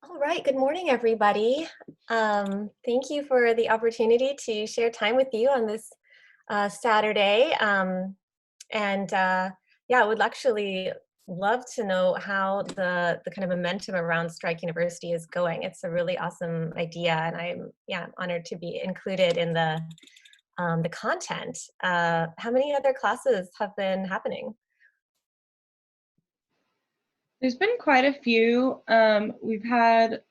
All right, good morning, everybody. Thank you for the opportunity to share time with you on this Saturday. Yeah, I would actually love to know how the kind of momentum around Strike University is going. It's a really awesome idea, and I'm honored to be included in the content. How many other classes have been happening? There's been quite a few. We've had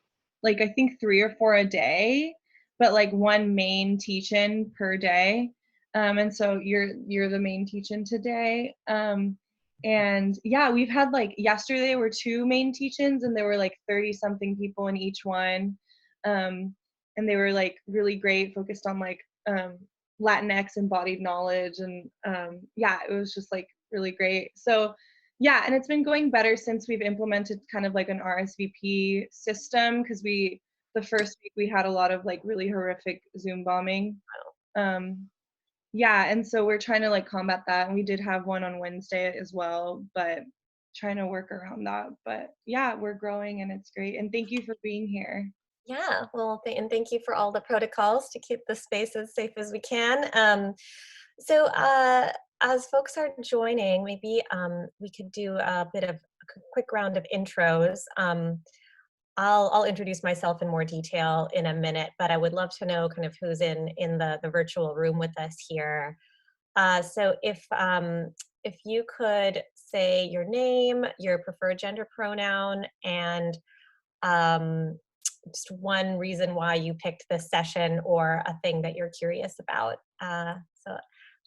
I think 3 or 4 a day, but like one main teach-in per day. And so you're the main teach-in today. And yeah, we've had yesterday were 2 main teach-ins and there were 30 something people in each one. And they were really great, focused on Latinx embodied knowledge, and yeah, it was just really great. So yeah, and it's been going better since we've implemented kind of an RSVP system, because the first week we had a lot of really horrific Zoom bombing. Yeah, and so we're trying to combat that, and we did have one on Wednesday as well, but trying to work around that. But yeah, we're growing and it's great. And thank you for being here. Yeah, well, and thank you for all the protocols to keep the space as safe as we can. As folks are joining, maybe we could do a bit of a quick round of intros. I'll introduce myself in more detail in a minute, but I would love to know kind of who's in the virtual room with us here. So if you could say your name, your preferred gender pronoun, and just one reason why you picked this session or a thing that you're curious about.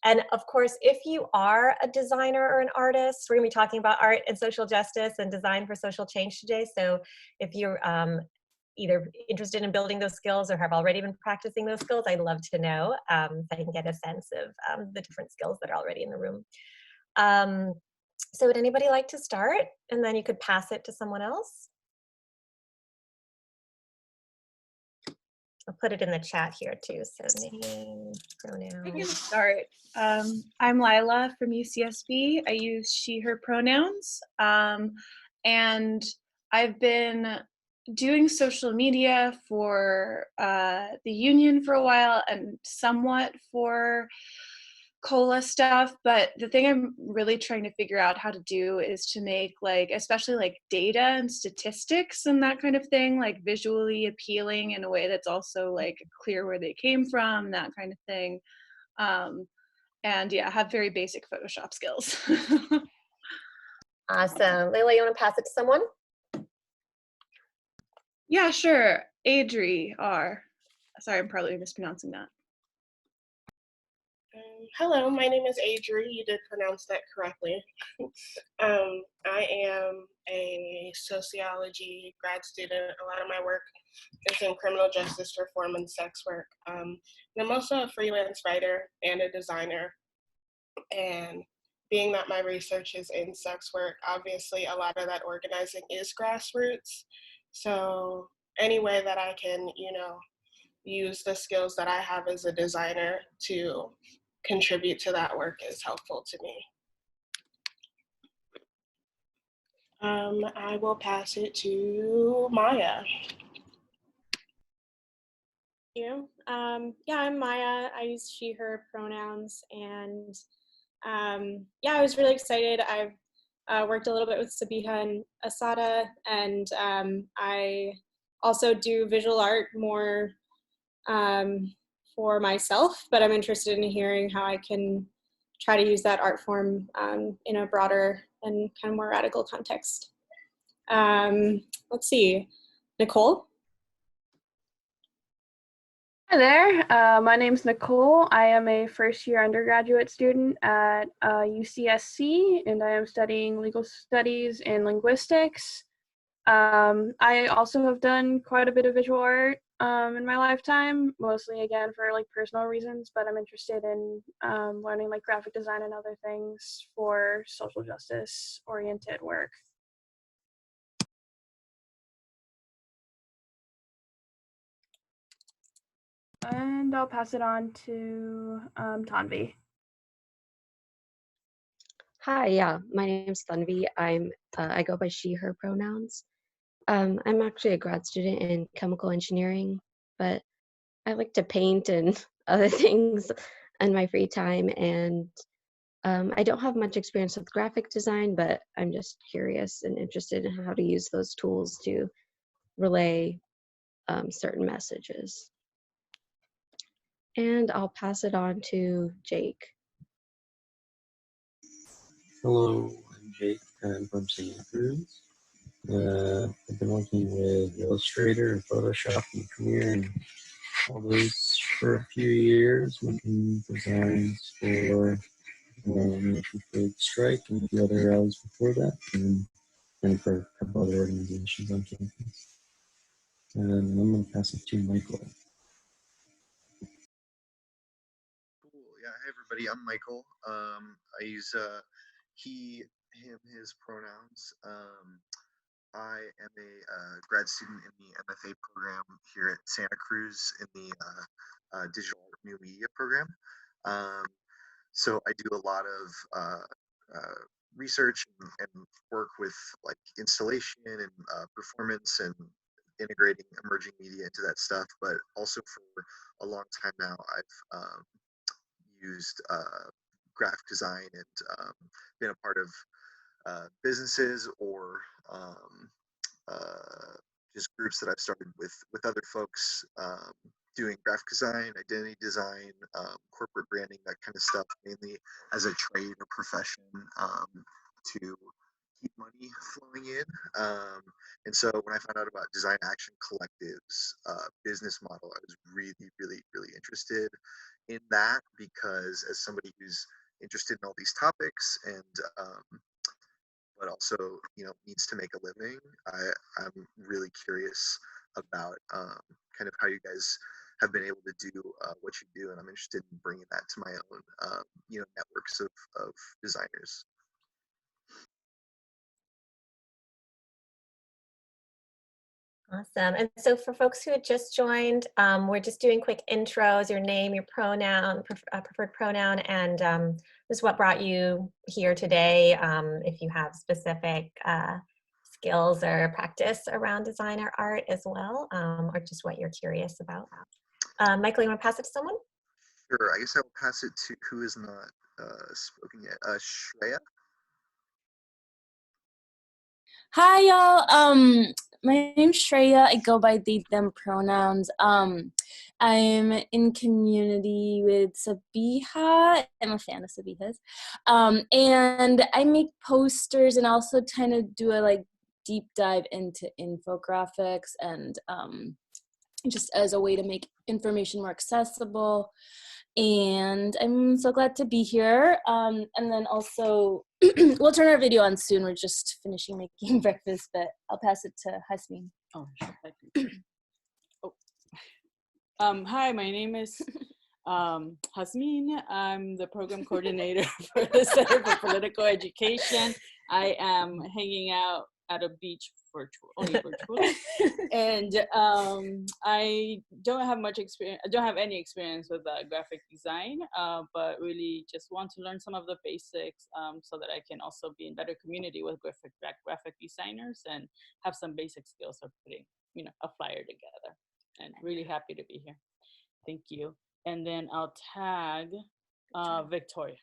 And of course, if you are a designer or an artist, we're gonna be talking about art and social justice and design for social change today. So if you're either interested in building those skills or have already been practicing those skills, I'd love to know, so I can get a sense of the different skills that are already in the room. So would anybody like to start? And then you could pass it to someone else. I'll put it in the chat here too. So name, I can pronouns. start. I'm Lila from UCSB. I use she, her pronouns. And I've been doing social media for the union for a while and somewhat for COLA stuff, but the thing I'm really trying to figure out how to do is to make especially data and statistics and that kind of thing visually appealing in a way that's also clear where they came from, that kind of thing. And yeah, I have very basic Photoshop skills. Awesome. Leila, you want to pass it to someone? Yeah, sure. Adri R. Sorry, I'm probably mispronouncing that. Hello, my name is Adri. You did pronounce that correctly. I am a sociology grad student. A lot of my work is in criminal justice reform and sex work. And I'm also a freelance writer and a designer. And being that my research is in sex work, obviously a lot of that organizing is grassroots. So any way that I can, use the skills that I have as a designer to contribute to that work is helpful to me. I will pass it to Maya. Yeah, I'm Maya. I use she, her pronouns, and yeah, I was really excited. I've worked a little bit with Sabiha and Asada, and I also do visual art more for myself, but I'm interested in hearing how I can try to use that art form in a broader and kind of more radical context. Let's see, Nicole? Hi there, my name's Nicole. I am a first-year undergraduate student at UCSC, and I am studying legal studies and linguistics. I also have done quite a bit of visual art in my lifetime, mostly again for personal reasons, but I'm interested in learning graphic design and other things for social justice oriented work. And I'll pass it on to Tanvi. Hi, yeah, my name's Tanvi. I go by she, her pronouns. I'm actually a grad student in chemical engineering, but I like to paint and other things in my free time. And I don't have much experience with graphic design, but I'm just curious and interested in how to use those tools to relay certain messages. And I'll pass it on to Jake. Hello, I'm Jake. I'm from Santa Cruz. I've been working with Illustrator and Photoshop and Premiere and all those for a few years, making designs for Strike and a few other rallies before that, and for a couple other organizations on campus. And I'm going to pass it to Michael. Cool. Yeah. Hey, everybody. I'm Michael. I use he, him, his pronouns. I am a grad student in the MFA program here at Santa Cruz in the Digital Art New Media program. So I do a lot of research and work with like installation and performance and integrating emerging media into that stuff. But also for a long time now, I've used graphic design and been a part of businesses or just groups that I've started with other folks doing graphic design, identity design, corporate branding, that kind of stuff, mainly as a trade or profession to keep money flowing in. And so when I found out about Design Action Collective's business model, I was really, really, really interested in that, because as somebody who's interested in all these topics and but also, you know, needs to make a living, I'm really curious about kind of how you guys have been able to do what you do, and I'm interested in bringing that to my own, you know, networks of designers. Awesome. And so for folks who had just joined, we're just doing quick intros, your name, your pronoun, preferred pronoun, and this is what brought you here today. If you have specific skills or practice around design or art as well, or just what you're curious about. Michael, you want to pass it to someone? Sure, I guess I will pass it to who is not spoken yet. Shreya. Hi, y'all. My name's Shreya. I go by they, them pronouns. I'm in community with Sabiha. I'm a fan of Sabiha's. And I make posters and also kind of do a like deep dive into infographics and just as a way to make information more accessible. And I'm so glad to be here. And then also, we'll turn our video on soon. We're just finishing making breakfast, but I'll pass it to Hasmin. Oh, sure. Hi, my name is Hasmin. I'm the program coordinator for the Center for Political Education. I am hanging out at a beach only virtually. And I don't have much experience. I don't have any experience with graphic design, but really just want to learn some of the basics so that I can also be in better community with graphic designers and have some basic skills of putting, you know, a flyer together. And really happy to be here. Thank you. And then I'll tag Victoria.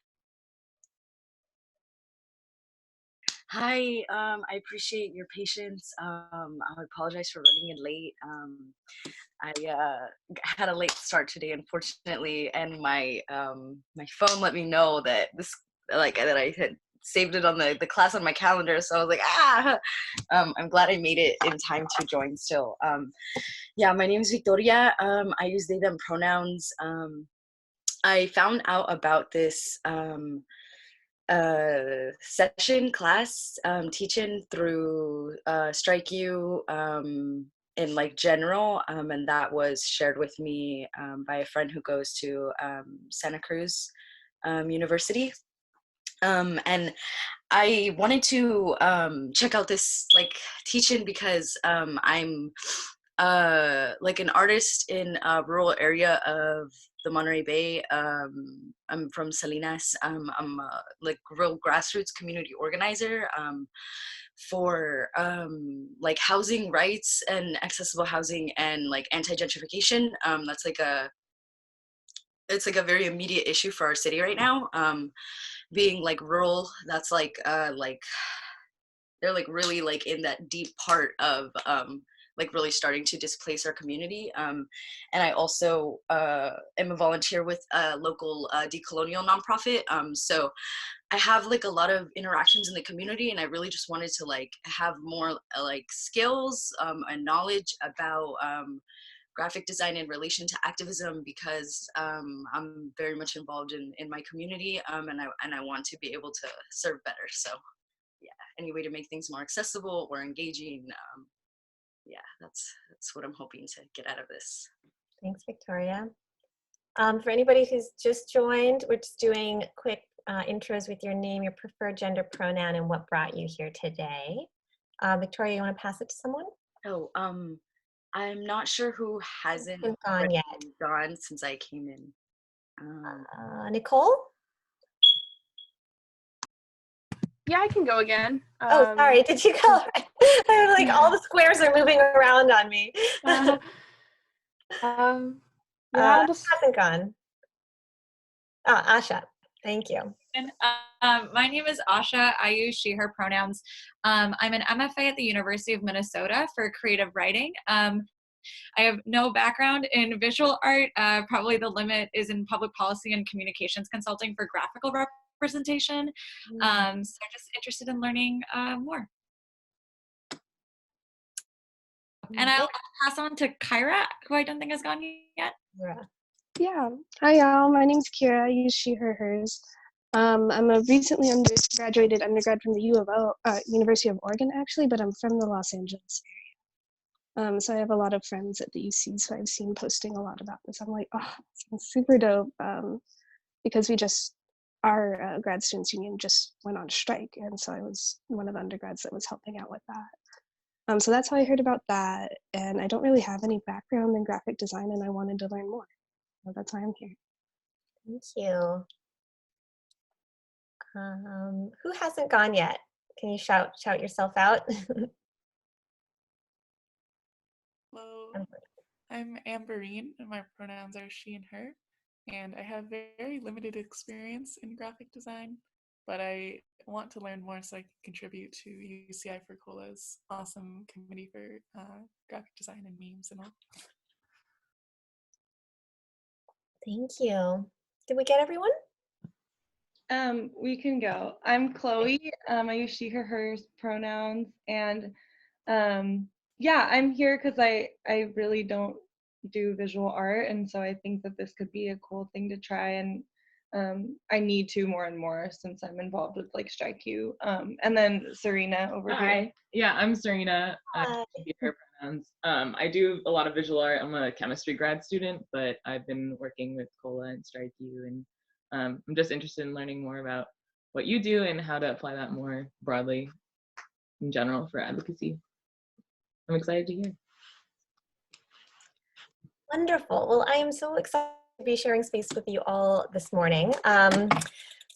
Hi, I appreciate your patience. I apologize for running in late. I had a late start today, unfortunately, and my my phone let me know that that I had saved it on the class on my calendar. So I was like, I'm glad I made it in time to join still. Yeah, my name is Victoria. I use they, them pronouns. I found out about this session class teaching through Strike You in like general, and that was shared with me by a friend who goes to Santa Cruz University, and I wanted to check out this like teaching because I'm like an artist in a rural area of the Monterey Bay. I'm from Salinas. I'm a like real grassroots community organizer for like housing rights and accessible housing and like anti-gentrification. That's like it's like a very immediate issue for our city right now. Being like rural, that's like they're like really like in that deep part of like really starting to displace our community. And I also am a volunteer with a local decolonial nonprofit. So I have like a lot of interactions in the community, and I really just wanted to like have more like skills and knowledge about graphic design in relation to activism, because I'm very much involved in my community, and I want to be able to serve better. So yeah, any way to make things more accessible or engaging. Yeah, that's what I'm hoping to get out of this. Thanks, Victoria. For anybody who's just joined, we're just doing quick intros with your name, your preferred gender pronoun, and what brought you here today. Victoria, you want to pass it to someone? Oh, I'm not sure who hasn't gone yet. Gone since I came in. Nicole? Yeah, I can go again. Oh, sorry, did you go? I'm like, all the squares are moving around on me. Yeah, I'll just... hasn't gone. Oh, Asha, thank you. And, my name is Asha. I use she, her pronouns. I'm an MFA at the University of Minnesota for creative writing. I have no background in visual art. Probably the limit is in public policy and communications consulting for graphical representation. So I'm just interested in learning more. And I'll pass on to Kyra, who I don't think has gone yet. Yeah. Hi, y'all. My name's Kira. I use she, her, hers. I'm a recently graduated undergrad from the U of O, University of Oregon, actually, but I'm from the Los Angeles area. So I have a lot of friends at the UC, so I've seen posting a lot about this. I'm like, oh, that sounds super dope, because our grad students union just went on strike, and so I was one of the undergrads that was helping out with that. So that's how I heard about that, and I don't really have any background in graphic design, and I wanted to learn more. So that's why I'm here. Thank you. Who hasn't gone yet? Can you shout yourself out? Hello, I'm Amberine, and my pronouns are she and her, and I have very limited experience in graphic design, but I want to learn more so I can contribute to UCI for Cola's awesome committee for graphic design and memes and all. Thank you. Did we get everyone? We can go. I'm Chloe. I use she, her, hers pronouns, and yeah, I'm here because I really don't do visual art, and so I think that this could be a cool thing to try, and I need to more and more since I'm involved with like Strike You. And then Serena over here. Hi. Yeah, I'm Serena. Her pronouns. I do a lot of visual art. I'm a chemistry grad student, but I've been working with Cola and Strike You, and I'm just interested in learning more about what you do and how to apply that more broadly in general for advocacy. I'm excited to hear. Wonderful. Well, I am so excited to be sharing space with you all this morning.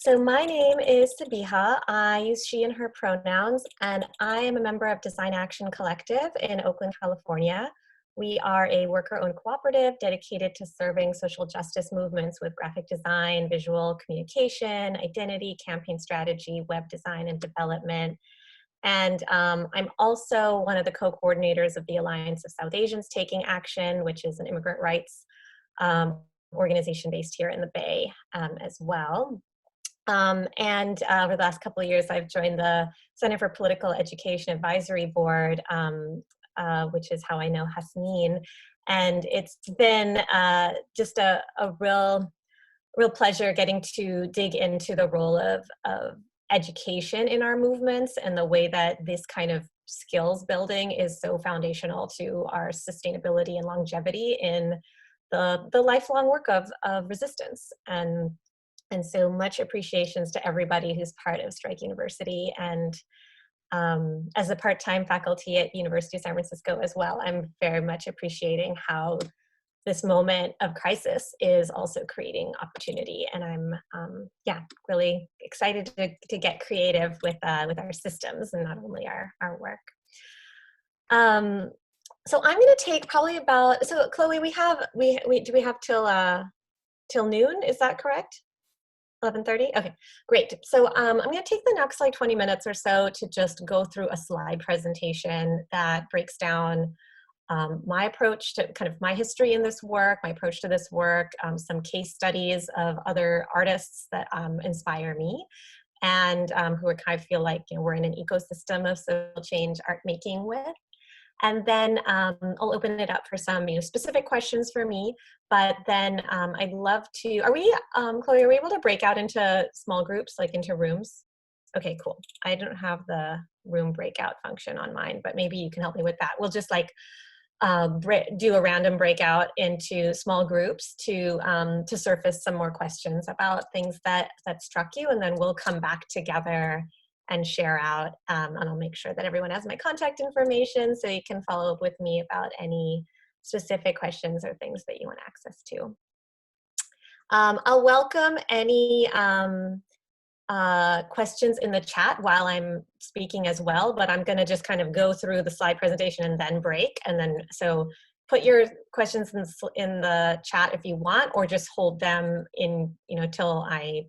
So my name is Sabiha. I use she and her pronouns, and I am a member of Design Action Collective in Oakland, California. We are a worker-owned cooperative dedicated to serving social justice movements with graphic design, visual communication, identity, campaign strategy, web design, and development. And I'm also one of the co-coordinators of the Alliance of South Asians Taking Action, which is an immigrant rights organization based here in the Bay as well. And over the last couple of years, I've joined the Center for Political Education Advisory Board, which is how I know Hasmin. And it's been just a real pleasure getting to dig into the role of education in our movements and the way that this kind of skills building is so foundational to our sustainability and longevity in the lifelong work of resistance. And so much appreciations to everybody who's part of Strike University, and as a part-time faculty at University of San Francisco as well, I'm very much appreciating how this moment of crisis is also creating opportunity. And I'm yeah, really excited to get creative with our systems and not only our work. So I'm going to take probably about, so Chloe, we have till noon, is that correct? 11:30? Okay, great. So I'm going to take the next like 20 minutes or so to just go through a slide presentation that breaks down my approach to kind of my history in this work, my approach to this work, some case studies of other artists that inspire me, and who I kind of feel like, you know, we're in an ecosystem of social change art making with. And then I'll open it up for some, you know, specific questions for me. But then I'd love to. Are we, Chloe? Are we able to break out into small groups, like into rooms? Okay, cool. I don't have the room breakout function on mine, but maybe you can help me with that. We'll just like do a random breakout into small groups to surface some more questions about things that struck you, and then we'll come back together and share out, and I'll make sure that everyone has my contact information so you can follow up with me about any specific questions or things that you want access to. I'll welcome any questions in the chat while I'm speaking as well, but I'm going to just kind of go through the slide presentation and then break. And then, so put your questions in the chat if you want, or just hold them in, you know, till I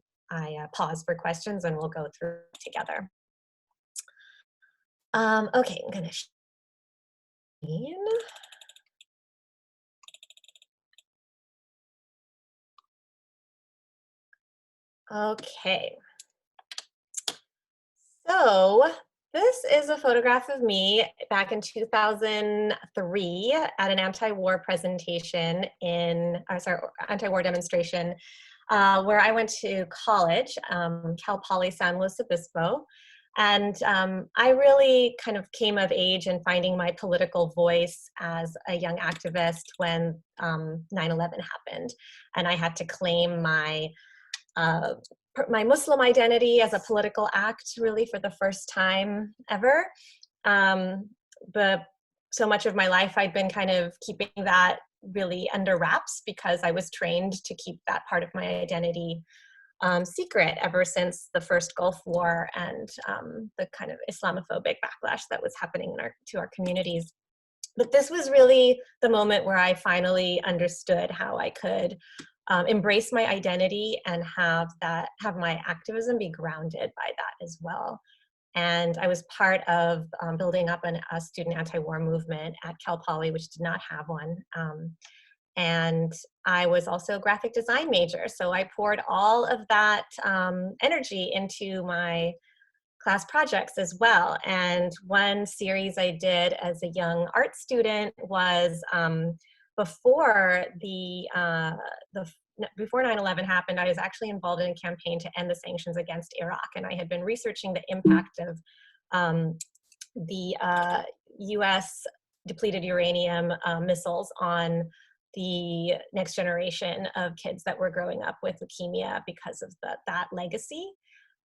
pause for questions, and we'll go through together. Okay, I'm going to share. Okay. So this is a photograph of me back in 2003 at an anti-war presentation anti-war demonstration where I went to college, Cal Poly San Luis Obispo. And I really kind of came of age in finding my political voice as a young activist when 9/11 happened. And I had to claim my Muslim identity as a political act, really, for the first time ever. But so much of my life I'd been kind of keeping that really under wraps because I was trained to keep that part of my identity secret ever since the first Gulf War and the kind of Islamophobic backlash that was happening to our communities. But this was really the moment where I finally understood how I could embrace my identity and have my activism be grounded by that as well. And I was part of building up a student anti-war movement at Cal Poly, which did not have one. And I was also a graphic design major, so I poured all of that energy into my class projects as well. And one series I did as a young art student was before 9/11 happened. I was actually involved in a campaign to end the sanctions against Iraq, and I had been researching the impact of the U.S. depleted uranium missiles on the next generation of kids that were growing up with leukemia because of that legacy.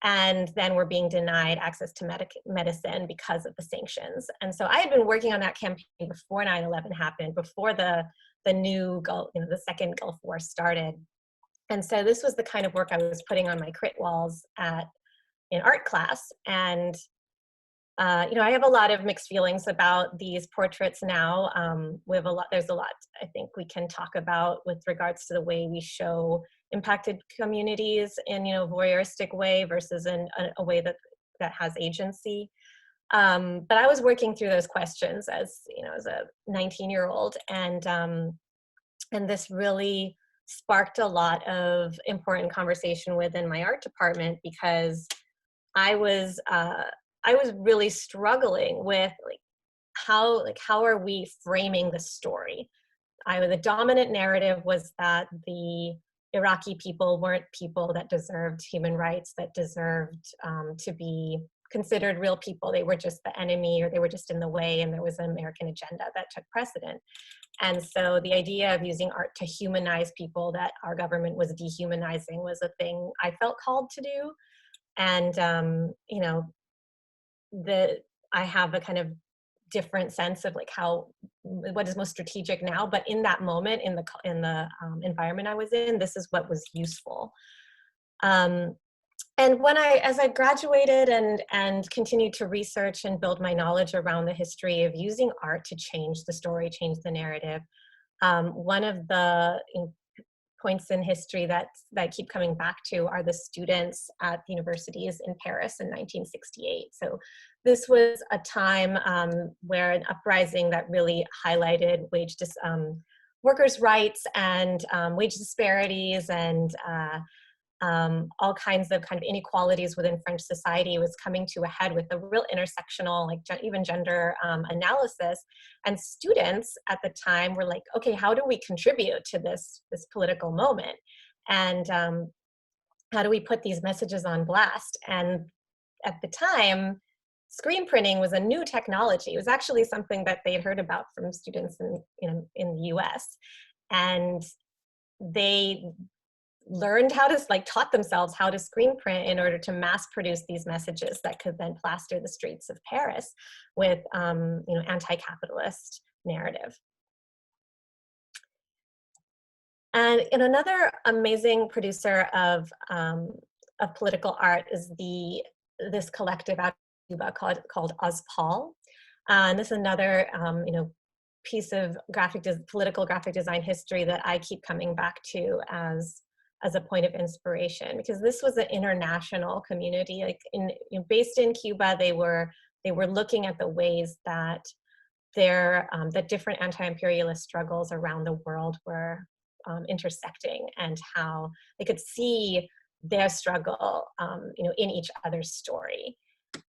And then were being denied access to medicine because of the sanctions. And so I had been working on that campaign before 9/11 happened, before the new Gulf, the second Gulf War started. And so this was the kind of work I was putting on my crit walls in art class. And I have a lot of mixed feelings about these portraits now. There's a lot I think we can talk about with regards to the way we show impacted communities in voyeuristic way versus in a way that has agency. But I was working through those questions as a 19-year-old, and this really sparked a lot of important conversation within my art department, because I was really struggling with how are we framing the story. The dominant narrative was that the Iraqi people weren't people that deserved human rights, that deserved to be considered real people. They were just the enemy, or they were just in the way, and there was an American agenda that took precedent. And so the idea of using art to humanize people that our government was dehumanizing was a thing I felt called to do. And I have a kind of different sense of like what is most strategic now, but in that moment, in the environment I was in, this is what was useful. And as I graduated and continued to research and build my knowledge around the history of using art to change the story, change the narrative, one of the points in history that I keep coming back to are the students at the universities in Paris in 1968. So this was a time where an uprising that really highlighted workers' rights and wage disparities and all kinds of inequalities within French society was coming to a head with a real intersectional, like even gender analysis. And students at the time were like, okay, how do we contribute to this political moment? And how do we put these messages on blast? And at the time, screen printing was a new technology. It was actually something that they had heard about from students in the US. And they learned how to, taught themselves how to screen print in order to mass produce these messages that could then plaster the streets of Paris with, anti-capitalist narrative. And another amazing producer of political art is this collective out of Cuba called Ozpal. And this is another, piece of political graphic design history that I keep coming back to as a point of inspiration, because this was an international community. Based in Cuba, they were looking at the ways that that different anti-imperialist struggles around the world were intersecting, and how they could see their struggle, in each other's story.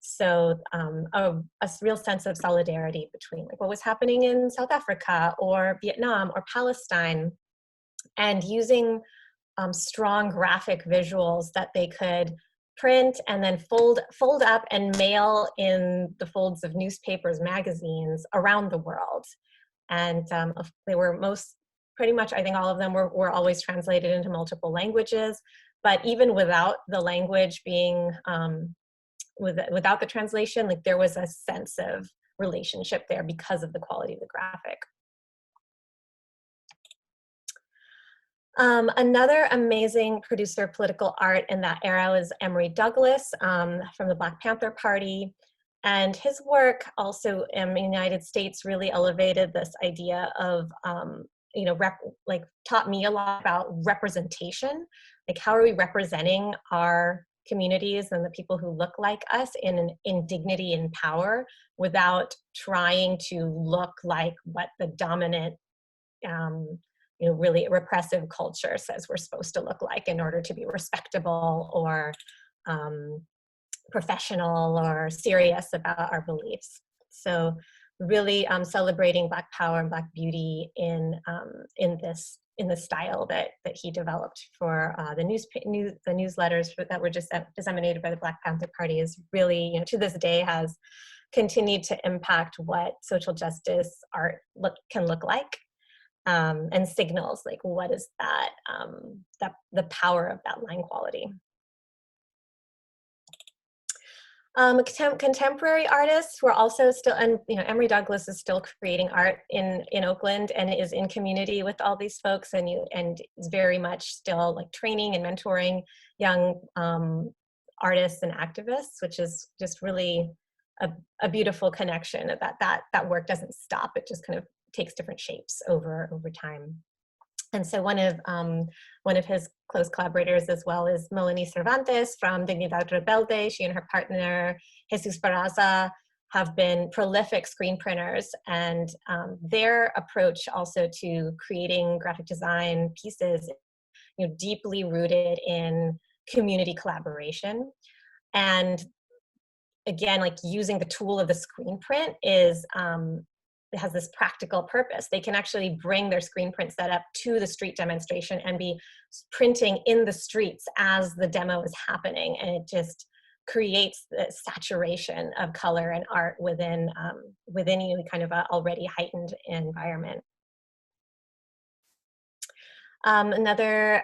So a real sense of solidarity between what was happening in South Africa or Vietnam or Palestine, and using strong graphic visuals that they could print and then fold up and mail in the folds of newspapers, magazines around the world. And they were pretty much, I think all of them were always translated into multiple languages, but even without the language being, without the translation, there was a sense of relationship there because of the quality of the graphic. Another amazing producer of political art in that era was Emory Douglas from the Black Panther Party. And his work also in the United States really elevated this idea of, taught me a lot about representation. How are we representing our communities and the people who look like us in dignity and power without trying to look like what the dominant really repressive culture says we're supposed to look like in order to be respectable or professional or serious about our beliefs. So really celebrating Black power and Black beauty in the style that he developed for the newsletters that were just disseminated by the Black Panther Party is really, to this day, has continued to impact what social justice art can look like. And signals what is that, the power of that line quality. Contemporary artists who are also still, and Emory Douglas is still creating art in Oakland and is in community with all these folks, and is very much still training and mentoring young artists and activists, which is just really a beautiful connection. That work doesn't stop; it just kind of takes different shapes over time. And so one of his close collaborators as well is Melanie Cervantes from Dignidad Rebelde. She and her partner Jesus Barraza have been prolific screen printers, and their approach also to creating graphic design pieces, deeply rooted in community collaboration. And again, using the tool of the screen print it has this practical purpose. They can actually bring their screen print setup to the street demonstration and be printing in the streets as the demo is happening. And it just creates the saturation of color and art within kind of a already heightened environment. Another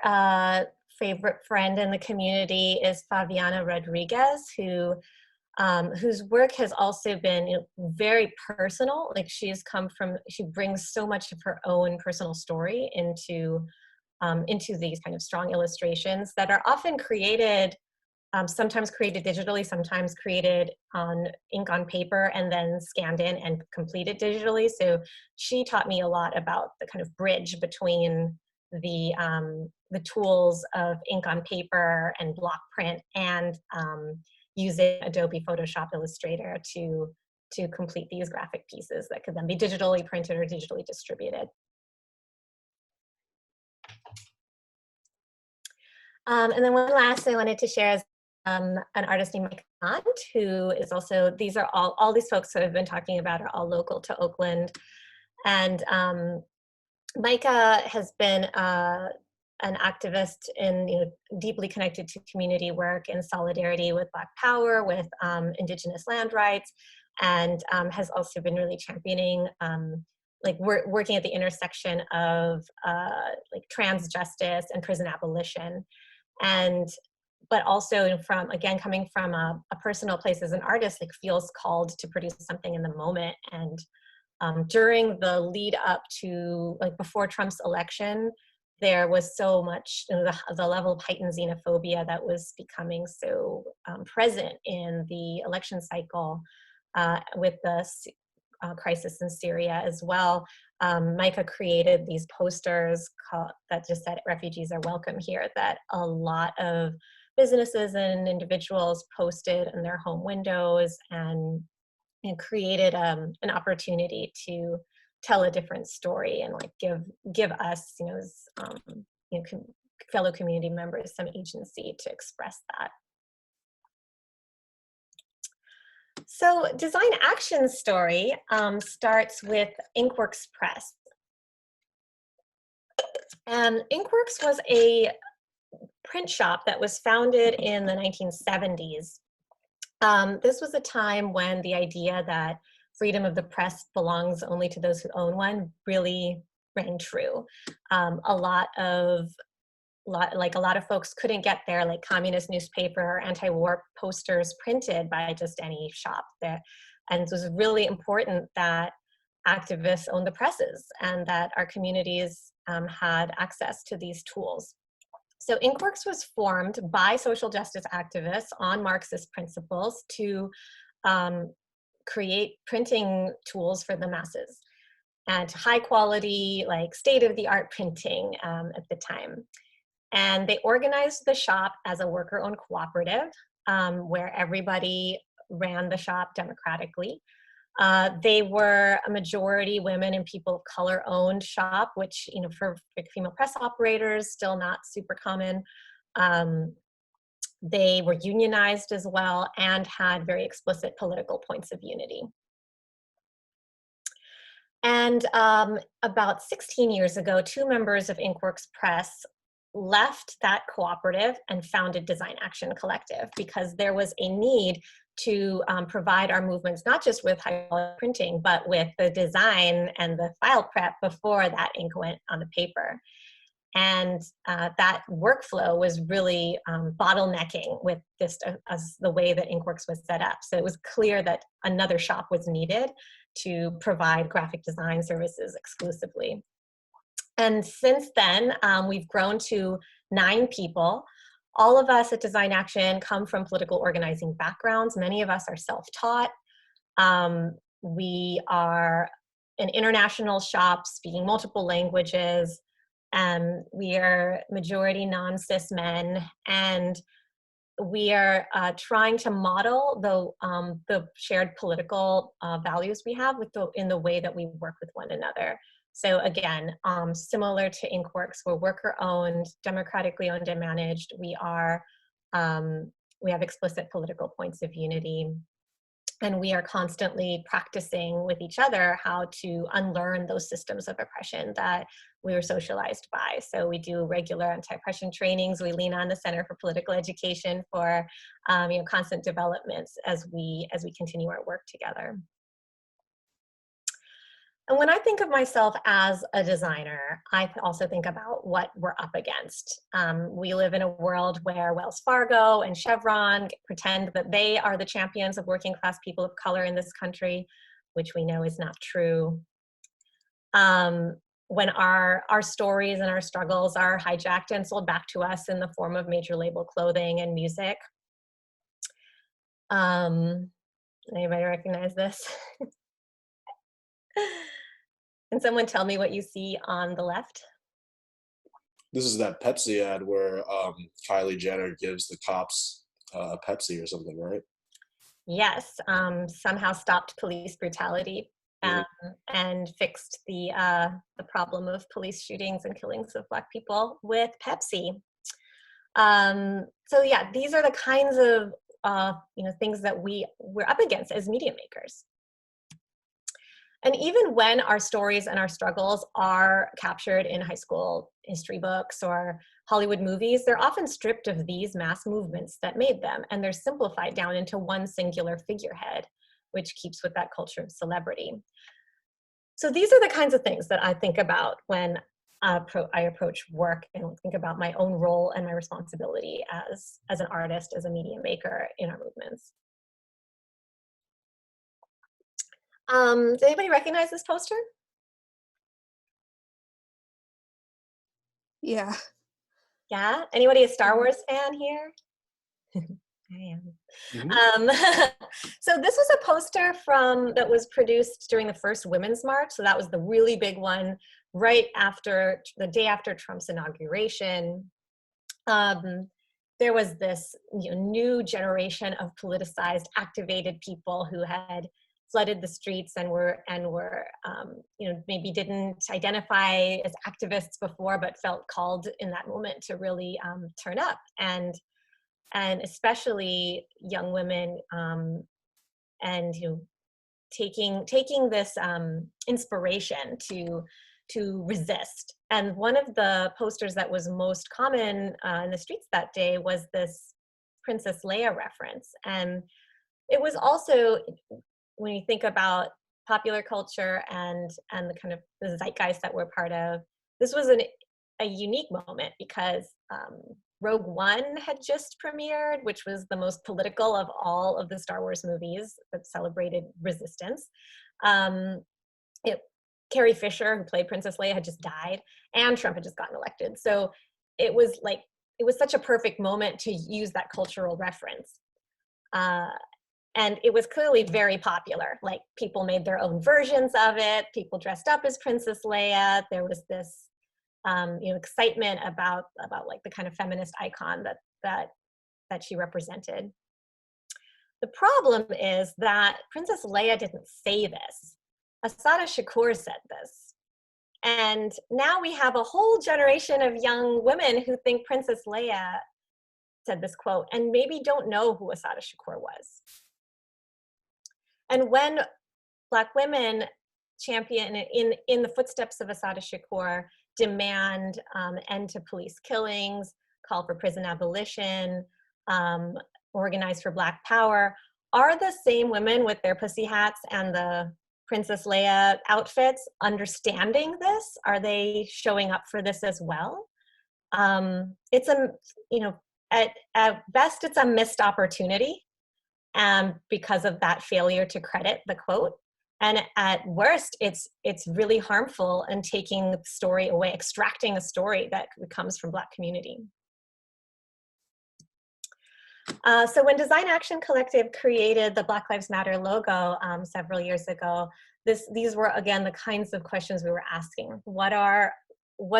favorite friend in the community is Fabiana Rodriguez, who whose work has also been very personal. Like she brings so much of her own personal story into these kind of strong illustrations that are often created, sometimes created digitally, sometimes created on ink on paper and then scanned in and completed digitally. So she taught me a lot about the kind of bridge between the tools of ink on paper and block print and using Adobe Photoshop Illustrator to complete these graphic pieces that could then be digitally printed or digitally distributed. And then one last thing I wanted to share is an artist named Micah Hunt, who is also, these are all these folks who I've been talking about are all local to Oakland. And Micah has been an activist and deeply connected to community work in solidarity with Black Power, with Indigenous land rights, and has also been really championing working at the intersection of like trans justice and prison abolition. But also coming from a personal place as an artist, like feels called to produce something in the moment. And during the lead up to, like before Trump's election, there was so much, the level of heightened xenophobia that was becoming so present in the election cycle with the crisis in Syria as well. Micah created these posters that just said refugees are welcome here, that a lot of businesses and individuals posted in their home windows, and created an opportunity to tell a different story and like give us, fellow community members some agency to express that. So Design Action Story starts with Inkworks Press. And Inkworks was a print shop that was founded in the 1970s. This was a time when the idea that freedom of the press belongs only to those who own one really rang true. A lot of folks couldn't get their like communist newspaper or anti-war posters printed by just any shop there. And it was really important that activists owned the presses and that our communities had access to these tools. So Inkworks was formed by social justice activists on Marxist principles to create printing tools for the masses and high quality, like state-of-the-art printing at the time. And they organized the shop as a worker-owned cooperative where everybody ran the shop democratically. They were a majority women and people of color owned shop, which, for female press operators, still not super common. They were unionized as well and had very explicit political points of unity. And about 16 years ago, 2 members of Inkworks Press left that cooperative and founded Design Action Collective because there was a need to provide our movements not just with high-quality printing, but with the design and the file prep before that ink went on the paper. And that workflow was really bottlenecking with just as the way that Inkworks was set up. So it was clear that another shop was needed to provide graphic design services exclusively. And since then, we've grown to 9 people. All of us at Design Action come from political organizing backgrounds. Many of us are self-taught. We are an international shop speaking multiple languages. We are majority non-cis men, and we are trying to model the shared political values we have in the way that we work with one another. So again, similar to Inkworks, we're worker-owned, democratically owned and managed. We have explicit political points of unity, and we are constantly practicing with each other how to unlearn those systems of oppression that we were socialized by. So we do regular anti-oppression trainings. We lean on the Center for Political Education for constant developments as we continue our work together. And when I think of myself as a designer, I also think about what we're up against. We live in a world where Wells Fargo and Chevron pretend that they are the champions of working class people of color in this country, which we know is not true. When our stories and our struggles are hijacked and sold back to us in the form of major label clothing and music. Anybody recognize this? Can someone tell me what you see on the left? This is that Pepsi ad where Kylie Jenner gives the cops Pepsi or something, right? Yes, somehow stopped police brutality and fixed the problem of police shootings and killings of Black people with Pepsi. So yeah, these are the kinds of things that we're up against as media makers. And even when our stories and our struggles are captured in high school history books or Hollywood movies, they're often stripped of these mass movements that made them, and they're simplified down into one singular figurehead, which keeps with that culture of celebrity. So these are the kinds of things that I think about when I approach work and think about my own role and my responsibility as an artist, as a media maker in our movements. Does anybody recognize this poster? Yeah. Yeah? Anybody a Star Wars fan here? I am. Mm-hmm. So this was a poster that was produced during the first Women's March. So that was the really big one right after, the day after Trump's inauguration. There was this new generation of politicized, activated people who had flooded the streets and were maybe didn't identify as activists before, but felt called in that moment to really turn up, and especially young women, and taking this inspiration to resist. And one of the posters that was most common in the streets that day was this Princess Leia reference. And it was also, when you think about popular culture and the kind of the zeitgeist that we're part of, this was a unique moment because Rogue One had just premiered, which was the most political of all of the Star Wars movies that celebrated resistance. Carrie Fisher, who played Princess Leia, had just died, and Trump had just gotten elected. So it was such a perfect moment to use that cultural reference. And it was clearly very popular. Like, people made their own versions of it. People dressed up as Princess Leia. There was this excitement about like the kind of feminist icon that she represented. The problem is that Princess Leia didn't say this. Assata Shakur said this. And now we have a whole generation of young women who think Princess Leia said this quote and maybe don't know who Assata Shakur was. And when Black women champion in the footsteps of Assata Shakur, demand end to police killings, call for prison abolition, organize for Black power, are the same women with their pussy hats and the Princess Leia outfits understanding this? Are they showing up for this as well? It's at best, it's a missed opportunity because of that failure to credit the quote. And at worst, it's really harmful and taking the story away, extracting a story that comes from Black community. So when Design Action Collective created the Black Lives Matter logo several years ago, these were, again, the kinds of questions we were asking. What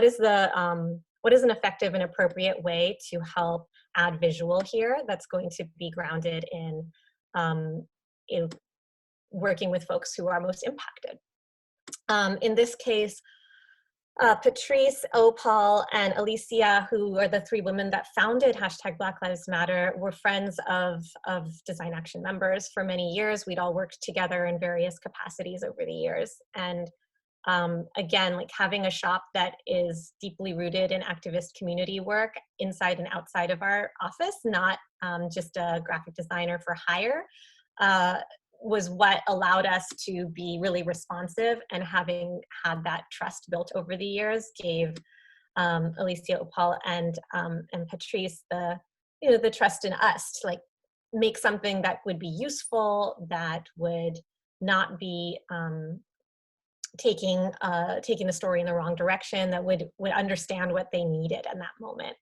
is an effective and appropriate way to help add visual here that's going to be grounded in working with folks who are most impacted? In this case, Patrice, Opal, and Alicia, who are the three women that founded #BlackLivesMatter, were friends of Design Action members for many years. We'd all worked together in various capacities over the years. And again, like having a shop that is deeply rooted in activist community work inside and outside of our office, not just a graphic designer for hire, was what allowed us to be really responsive, and having had that trust built over the years gave Alicia, Opal, and Patrice the trust in us to like make something that would be useful, that would not be taking the story in the wrong direction, that would understand what they needed in that moment.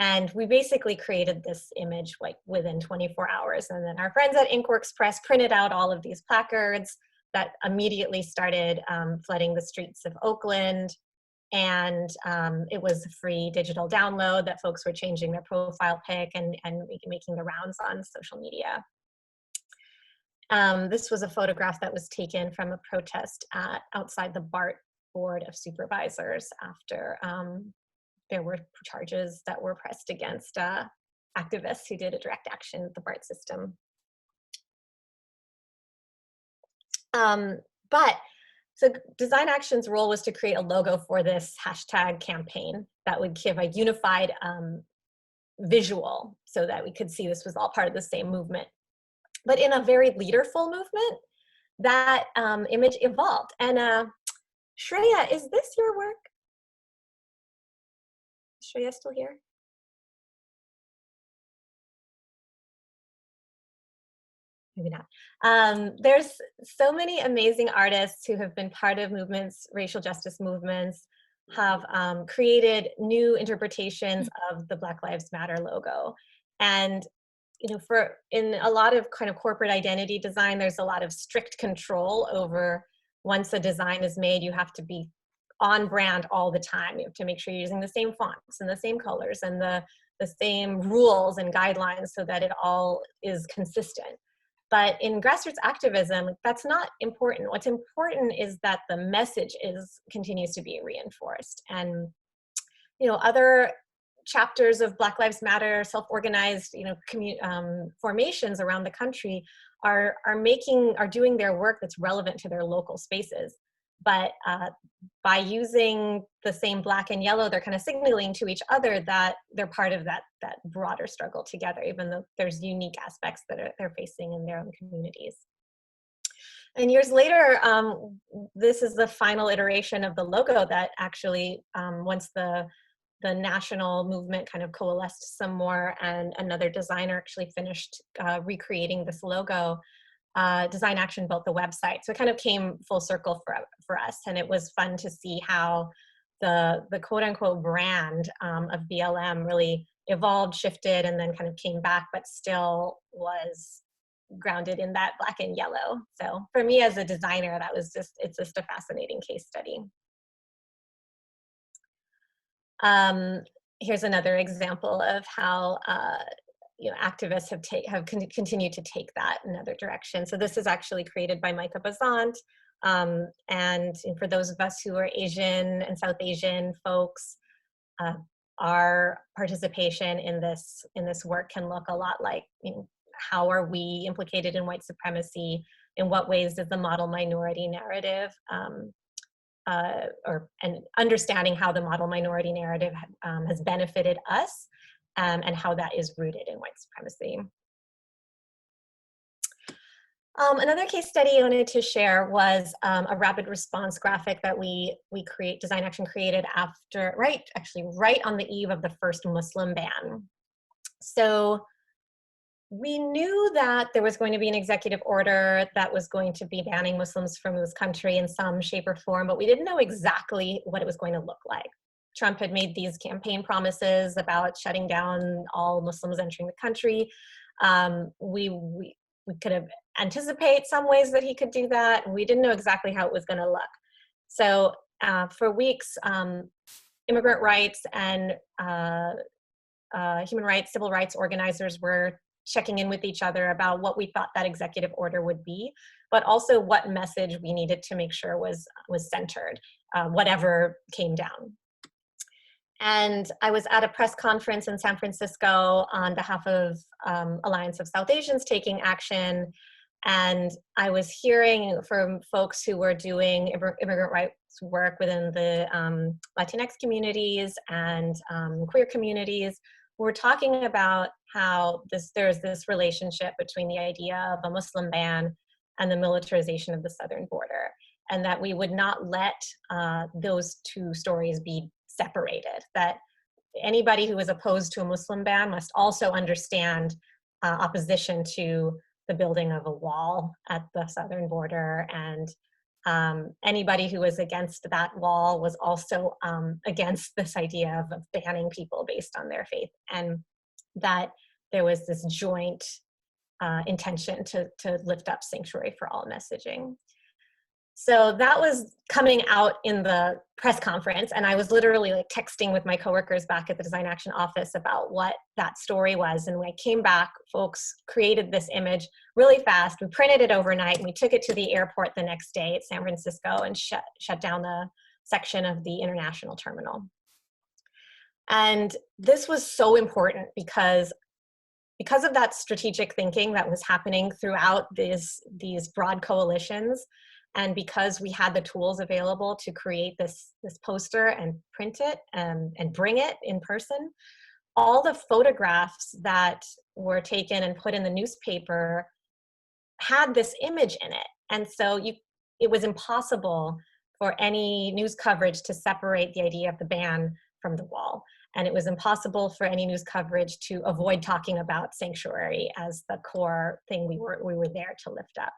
And we basically created this image like within 24 hours. And then our friends at Inkworks Press printed out all of these placards that immediately started flooding the streets of Oakland. And it was a free digital download that folks were changing their profile pic and making the rounds on social media. This was a photograph that was taken from a protest outside the BART Board of Supervisors after there were charges that were pressed against activists who did a direct action with the BART system. So Design Action's role was to create a logo for this hashtag campaign that would give a unified visual so that we could see this was all part of the same movement. But in a very leaderful movement, that image evolved. And Shreya, is this your work? Is Shreya still here? Maybe not. There's so many amazing artists who have been part of movements, racial justice movements, have created new interpretations of the Black Lives Matter logo. And you know, in a lot of kind of corporate identity design, there's a lot of strict control over once a design is made, you have to be on brand all the time. You have to make sure you're using the same fonts and the same colors and the same rules and guidelines so that it all is consistent. But in grassroots activism, that's not important. What's important is that the message continues to be reinforced. And you know, other chapters of Black Lives Matter, self-organized, you know, formations around the country are doing their work that's relevant to their local spaces. But by using the same black and yellow, they're kind of signaling to each other that they're part of that broader struggle together, even though there's unique aspects that they're facing in their own communities. And years later, this is the final iteration of the logo that actually, once the national movement kind of coalesced some more and another designer actually finished recreating this logo, Design Action built the website. So it kind of came full circle for us. And it was fun to see how the quote unquote brand of BLM really evolved, shifted, and then kind of came back, but still was grounded in that black and yellow. So for me as a designer, it's just a fascinating case study. Here's another example of how you know, activists have continued to take that another direction. So this is actually created by Micah Bazant. And for those of us who are Asian and South Asian folks, our participation in this work can look a lot like, you know, how are we implicated in white supremacy? In what ways does the model minority narrative and understanding how the model minority narrative has benefited us and how that is rooted in white supremacy. Another case study I wanted to share was a rapid response graphic that Design Action created right on the eve of the first Muslim ban. So we knew that there was going to be an executive order that was going to be banning Muslims from this country in some shape or form, but we didn't know exactly what it was going to look like. Trump had made these campaign promises about shutting down all Muslims entering the country. We could have anticipate some ways that he could do that, and we didn't know exactly how it was going to look. So for weeks, immigrant rights and human rights, civil rights organizers were checking in with each other about what we thought that executive order would be, but also what message we needed to make sure was centered, whatever came down. And I was at a press conference in San Francisco on behalf of Alliance of South Asians Taking Action, and I was hearing from folks who were doing immigrant rights work within the Latinx communities and queer communities. We're talking about how there's this relationship between the idea of a Muslim ban and the militarization of the southern border, and that we would not let those two stories be separated, that anybody who is opposed to a Muslim ban must also understand opposition to the building of a wall at the southern border, and anybody who was against that wall was also against this idea of banning people based on their faith, and that there was this joint intention to lift up sanctuary for all messaging. So that was coming out in the press conference, and I was literally like texting with my coworkers back at the Design Action office about what that story was. And when I came back, folks created this image really fast. We printed it overnight, and we took it to the airport the next day at San Francisco and shut down the section of the international terminal. And this was so important because of that strategic thinking that was happening throughout these broad coalitions, and because we had the tools available to create this poster and print it and bring it in person, all the photographs that were taken and put in the newspaper had this image in it. And so it was impossible for any news coverage to separate the idea of the ban from the wall. And it was impossible for any news coverage to avoid talking about sanctuary as the core thing we were there to lift up.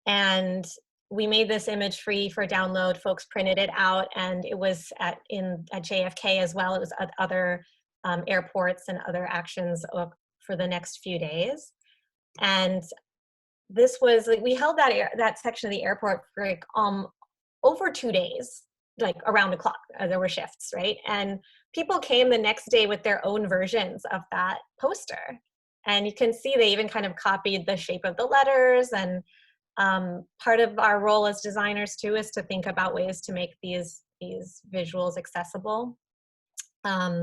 And we made this image free for download. Folks printed it out, and it was at JFK as well. It was at other airports and other actions for the next few days. And this was, like, we held that section of the airport for like over 2 days, like around the clock. There were shifts, right? And people came the next day with their own versions of that poster. And you can see they even kind of copied the shape of the letters. And part of our role as designers too is to think about ways to make these visuals accessible.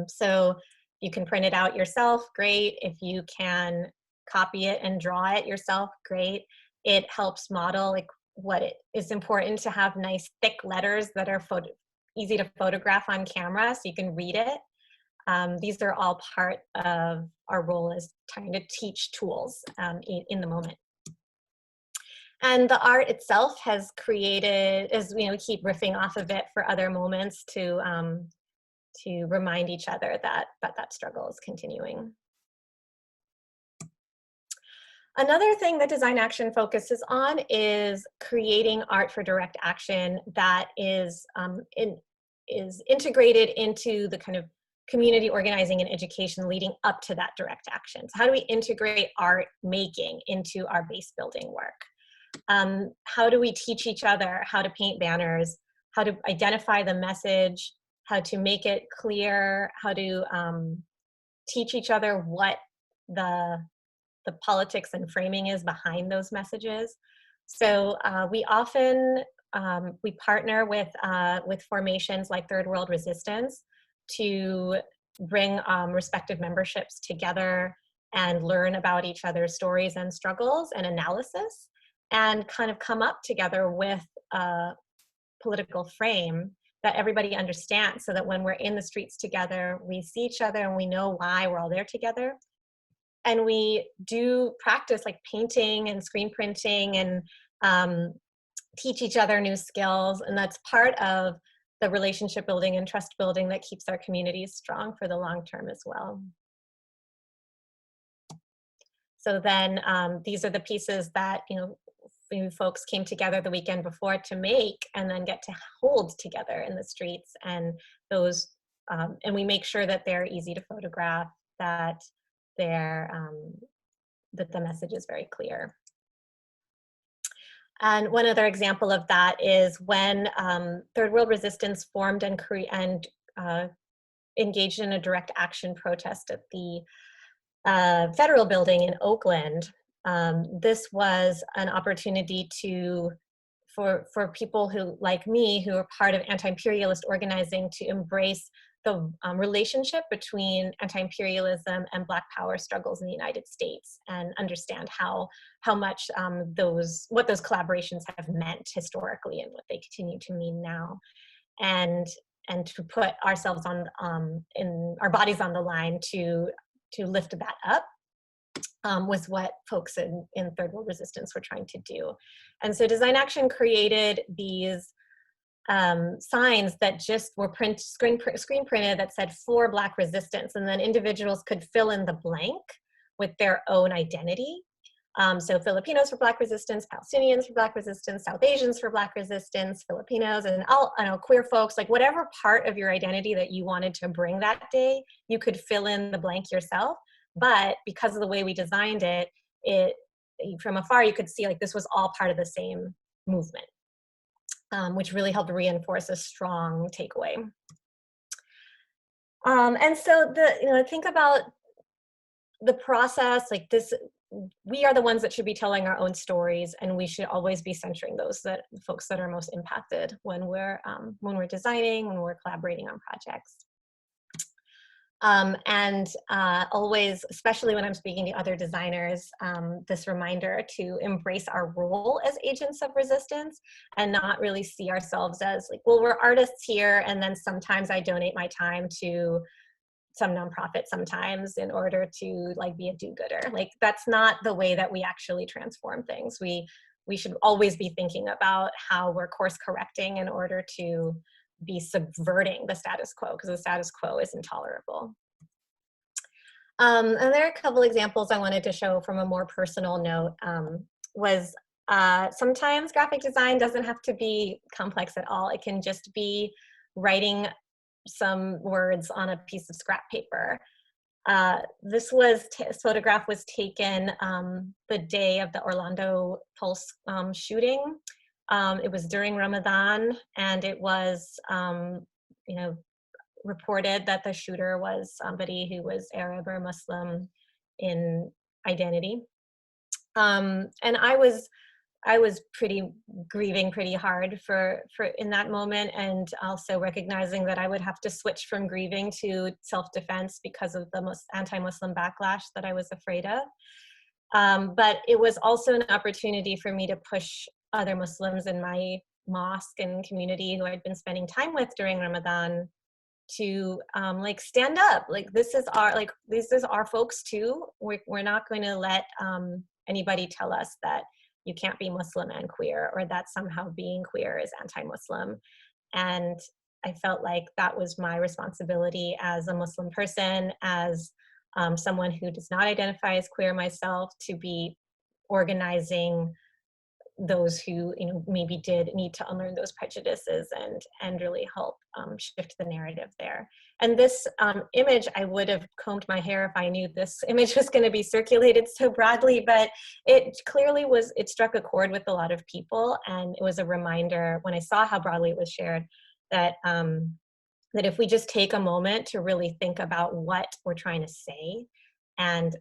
So you can print it out yourself, great. If you can copy it and draw it yourself, great. It helps model like what it is important to have nice thick letters that are easy to photograph on camera so you can read it. These are all part of our role as trying to teach tools in the moment. And the art itself has created, as we keep riffing off of it for other moments to remind each other that struggle is continuing. Another thing that Design Action focuses on is creating art for direct action that is integrated into the kind of community organizing and education leading up to that direct action. So how do we integrate art making into our base building work? How do we teach each other how to paint banners, how to identify the message, how to make it clear, how to teach each other what the politics and framing is behind those messages. So we often we partner with formations like Third World Resistance to bring respective memberships together and learn about each other's stories and struggles and analysis, and kind of come up together with a political frame that everybody understands, so that when we're in the streets together, we see each other and we know why we're all there together. And we do practice like painting and screen printing and teach each other new skills. And that's part of the relationship building and trust building that keeps our communities strong for the long term as well. So then these are the pieces that, folks came together the weekend before to make and then get to hold together in the streets. And those, and we make sure that they're easy to photograph, that that the message is very clear. And one other example of that is when Third World Resistance formed and engaged in a direct action protest at the Federal Building in Oakland. This was an opportunity for people who, like me, who are part of anti-imperialist organizing, to embrace the relationship between anti-imperialism and Black power struggles in the United States, and understand how much what those collaborations have meant historically and what they continue to mean now, and to put ourselves in our bodies on the line to lift that up. was what folks in third world resistance were trying to do. And so Design Action created these signs that just were screen printed that said "For Black Resistance," and then individuals could fill in the blank with their own identity. So Filipinos for Black Resistance, Palestinians for Black Resistance, South Asians for Black Resistance, Filipinos, and all, I know, queer folks, like whatever part of your identity that you wanted to bring that day, you could fill in the blank yourself. But because of the way we designed it, from afar you could see like this was all part of the same movement, which really helped reinforce a strong takeaway. And so think about the process like this. We are the ones that should be telling our own stories, and we should always be centering those folks that are most impacted when we're designing, when we're collaborating on projects. Always, especially when I'm speaking to other designers, this reminder to embrace our role as agents of resistance and not really see ourselves as like, well, we're artists here, and then sometimes I donate my time to some nonprofit sometimes in order to like be a do-gooder. Like that's not the way that we actually transform things. We should always be thinking about how we're course correcting in order to be subverting the status quo, because the status quo is intolerable. And there are a couple examples I wanted to show from a more personal note. Sometimes graphic design doesn't have to be complex at all. It can just be writing some words on a piece of scrap paper. This photograph was taken the day of the Orlando Pulse shooting. It was during Ramadan, and it was, reported that the shooter was somebody who was Arab or Muslim in identity. And I was grieving pretty hard for in that moment, and also recognizing that I would have to switch from grieving to self-defense because of the anti-Muslim backlash that I was afraid of. But it was also an opportunity for me to push other Muslims in my mosque and community who I'd been spending time with during Ramadan to like stand up. Like this is our folks too. We're not going to let anybody tell us that you can't be Muslim and queer, or that somehow being queer is anti-Muslim. And I felt like that was my responsibility as a Muslim person, as someone who does not identify as queer myself, to be organizing those who maybe did need to unlearn those prejudices and really help shift the narrative there. And this image, I would have combed my hair if I knew this image was going to be circulated so broadly, but it clearly was, it struck a chord with a lot of people, and it was a reminder when I saw how broadly it was shared that that if we just take a moment to really think about what we're trying to say and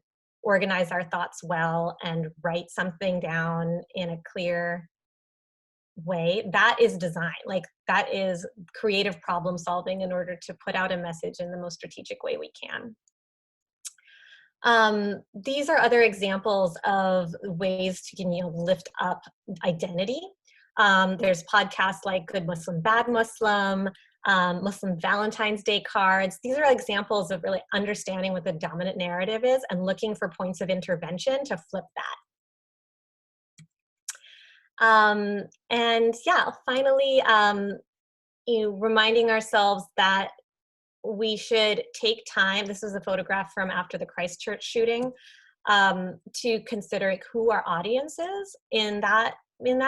organize our thoughts well and write something down in a clear way, that is design. Like that is creative problem solving in order to put out a message in the most strategic way we can. These are other examples of ways to lift up identity. There's podcasts like Good Muslim, Bad Muslim, Muslim Valentine's Day cards. These are examples of really understanding what the dominant narrative is and looking for points of intervention to flip that. And yeah, finally, reminding ourselves that we should take time. This is a photograph from after the Christchurch shooting, to consider who our audience is in that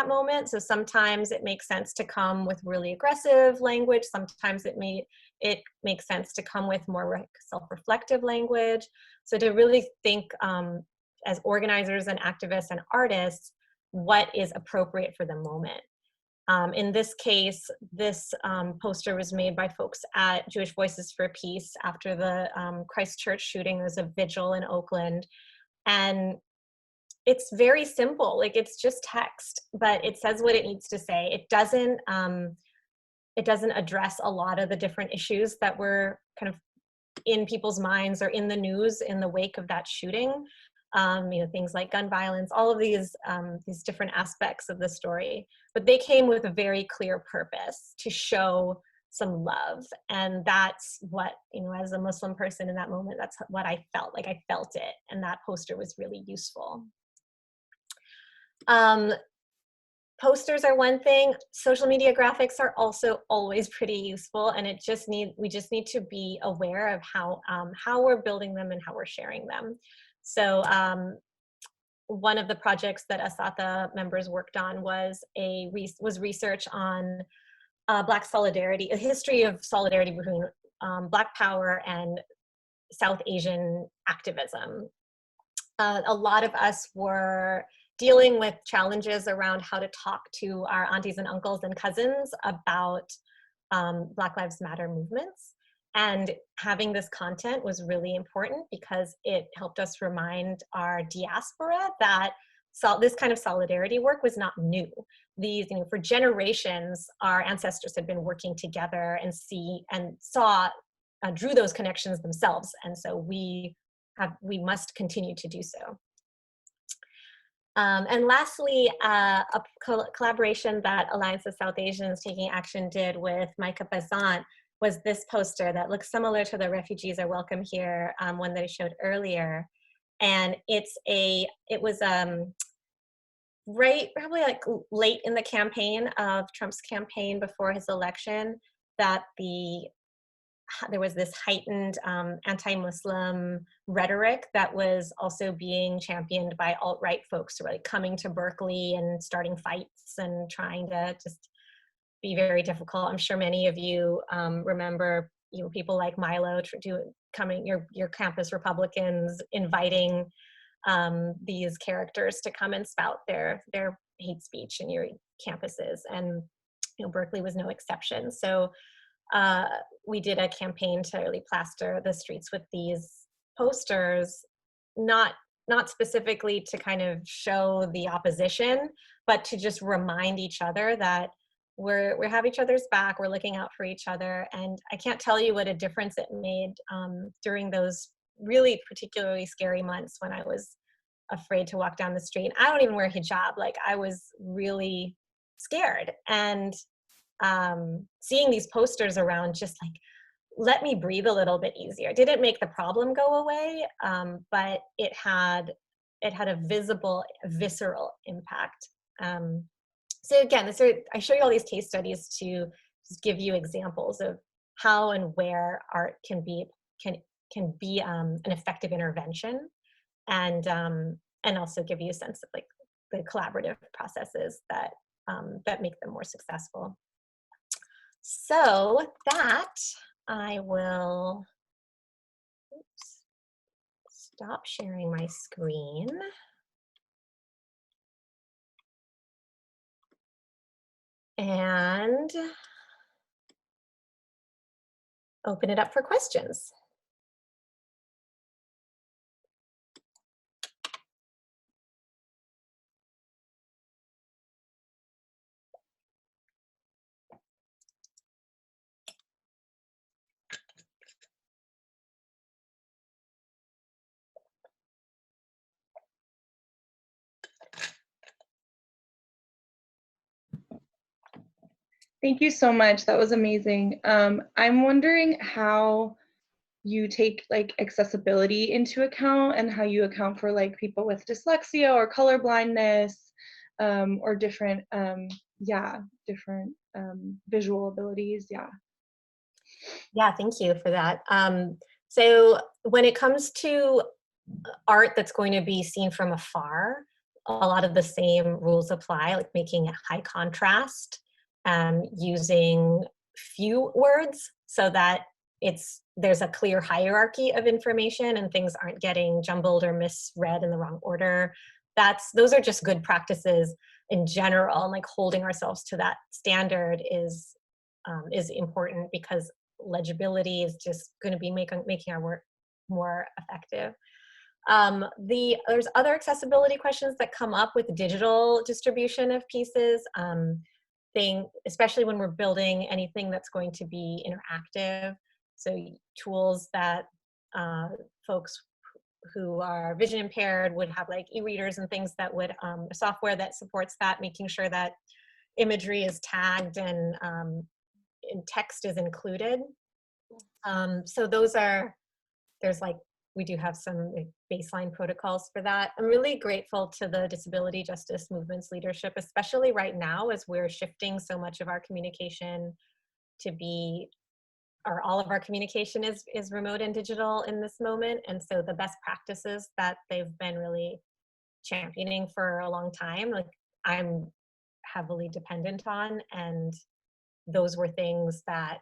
moment. So sometimes it makes sense to come with really aggressive language. Sometimes it makes sense to come with more self-reflective language. So to really think as organizers and activists and artists, what is appropriate for the moment. In this case, this poster was made by folks at Jewish Voices for Peace after the Christchurch shooting. There was a vigil in Oakland, and it's very simple. Like it's just text, but it says what it needs to say. It doesn't address a lot of the different issues that were kind of in people's minds or in the news in the wake of that shooting. Things like gun violence, all of these different aspects of the story, but they came with a very clear purpose to show some love. And that's what, you know, as a Muslim person in that moment, that's what I felt like. I felt it, and that poster was really useful. Posters are one thing. Social media graphics are also always pretty useful, and we just need to be aware of how we're building them and how we're sharing them. So one of the projects that ASATA members worked on was research on Black solidarity, a history of solidarity between Black power and South Asian activism. A lot of us were dealing with challenges around how to talk to our aunties and uncles and cousins about Black Lives Matter movements. And having this content was really important because it helped us remind our diaspora that this kind of solidarity work was not new. These, you know, for generations, our ancestors had been working together and drew those connections themselves. And so we must continue to do so. And lastly, a collaboration that Alliance of South Asians Taking Action did with Micah Bazant was this poster that looks similar to the Refugees Are Welcome Here one that I showed earlier. And it was probably like late in the campaign of Trump's campaign before his election, that there was this heightened anti-Muslim rhetoric that was also being championed by alt-right folks who were like coming to Berkeley and starting fights and trying to just be very difficult. I'm sure many of you remember, you know, people like Milo your campus Republicans inviting these characters to come and spout their hate speech in your campuses, and you know, Berkeley was no exception. So we did a campaign to really plaster the streets with these posters, not specifically to kind of show the opposition, but to just remind each other that we have each other's back, we're looking out for each other. And I can't tell you what a difference it made during those really particularly scary months when I was afraid to walk down the street. I don't even wear hijab. Like, I was really scared. And seeing these posters around just like let me breathe a little bit easier. It didn't make the problem go away, but it had a visible, visceral impact. So again, I show you all these case studies to just give you examples of how and where art can be an effective intervention, and also give you a sense of like the collaborative processes that make them more successful. So that I will stop sharing my screen. And open it up for questions. Thank you so much. That was amazing. I'm wondering how you take like accessibility into account and how you account for like people with dyslexia or color blindness, or different visual abilities. Yeah, thank you for that. So when it comes to art that's going to be seen from afar, a lot of the same rules apply, like making it high contrast, using few words so that there's a clear hierarchy of information and things aren't getting jumbled or misread in the wrong order. Those are just good practices in general, and like holding ourselves to that standard is important, because legibility is just going to be making our work more effective. There's other accessibility questions that come up with digital distribution of pieces, especially when we're building anything that's going to be interactive. So tools that folks who are vision impaired would have, like e-readers and things that would, software that supports that, making sure that imagery is tagged and text is included. So there's like, we do have some like baseline protocols for that. I'm really grateful to the disability justice movement's leadership, especially right now as we're shifting so much of our communication to be, or all of our communication is remote and digital in this moment. And so the best practices that they've been really championing for a long time, like I'm heavily dependent on, and those were things that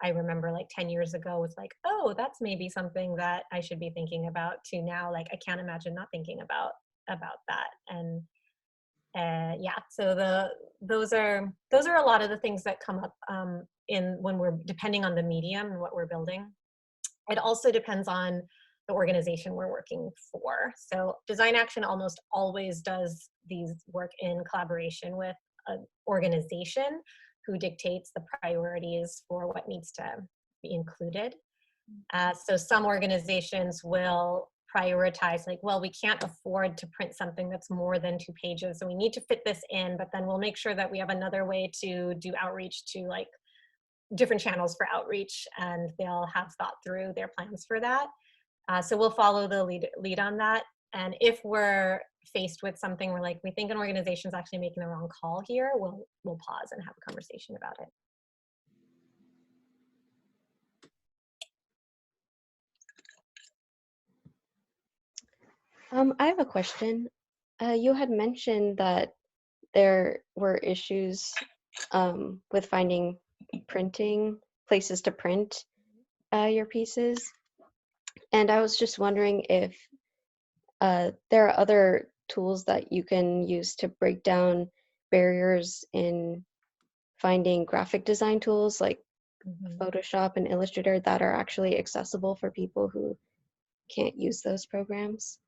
I remember like 10 years ago was like, oh, that's maybe something that I should be thinking about, to now, like, I can't imagine not thinking about that. And yeah, so those are a lot of the things that come up in when we're depending on the medium and what we're building. It also depends on the organization we're working for. So Design Action almost always does these work in collaboration with an organization who dictates the priorities for what needs to be included. So some organizations will prioritize, like, well, we can't afford to print something that's more than 2 pages, so we need to fit this in, but then we'll make sure that we have another way to do outreach to like different channels for outreach, and they'll have thought through their plans for that. So we'll follow the lead on that. And if we're faced with something where like we think an organization's actually making the wrong call here, we'll pause and have a conversation about it. I have a question. You had mentioned that there were issues with finding printing places to print your pieces, and I was just wondering if there are other tools that you can use to break down barriers in finding graphic design tools like Photoshop and Illustrator that are actually accessible for people who can't use those programs.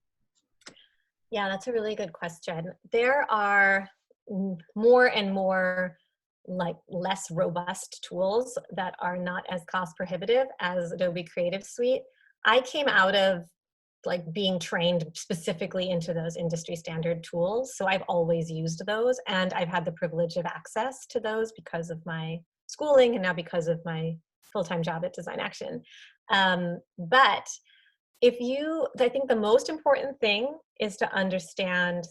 Yeah, that's a really good question. There are more and more like less robust tools that are not as cost prohibitive as Adobe Creative Suite. I came out of like being trained specifically into those industry standard tools, so I've always used those, and I've had the privilege of access to those because of my schooling and now because of my full-time job at Design Action. But I think the most important thing is to understand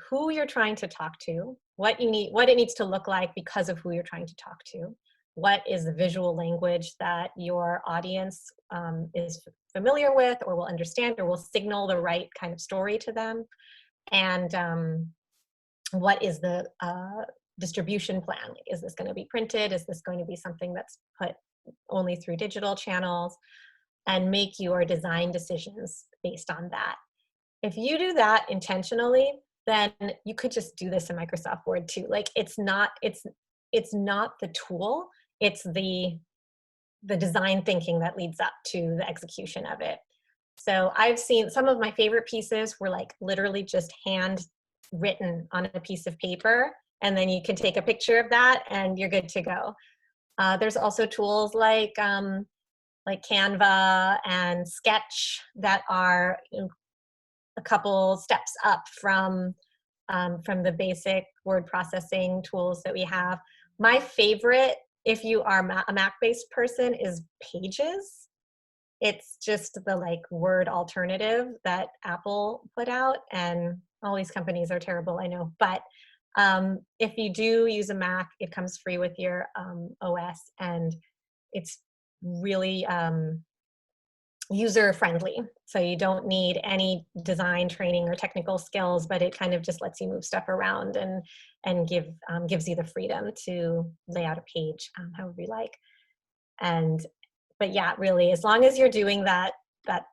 who you're trying to talk to, what it needs to look like because of who you're trying to talk to, what is the visual language that your audience is familiar with or will understand or will signal the right kind of story to them, and what is the distribution plan. Is this going to be printed? Is this going to be something that's put only through digital channels? And make your design decisions based on that. If you do that intentionally, then you could just do this in Microsoft Word too. Like it's not the tool, it's the design thinking that leads up to the execution of it. So I've seen some of my favorite pieces were like literally just hand written on a piece of paper, and then you can take a picture of that and you're good to go. There's also tools like Canva and Sketch that are a couple steps up from the basic word processing tools that we have. My favorite, if you are a Mac-based person, is Pages. It's just the like word alternative that Apple put out, and all these companies are terrible, I know. But if you do use a Mac, it comes free with your OS, and it's really user friendly. So you don't need any design training or technical skills, but it kind of just lets you move stuff around and gives you the freedom to lay out a page however you like. But yeah, really, as long as you're doing that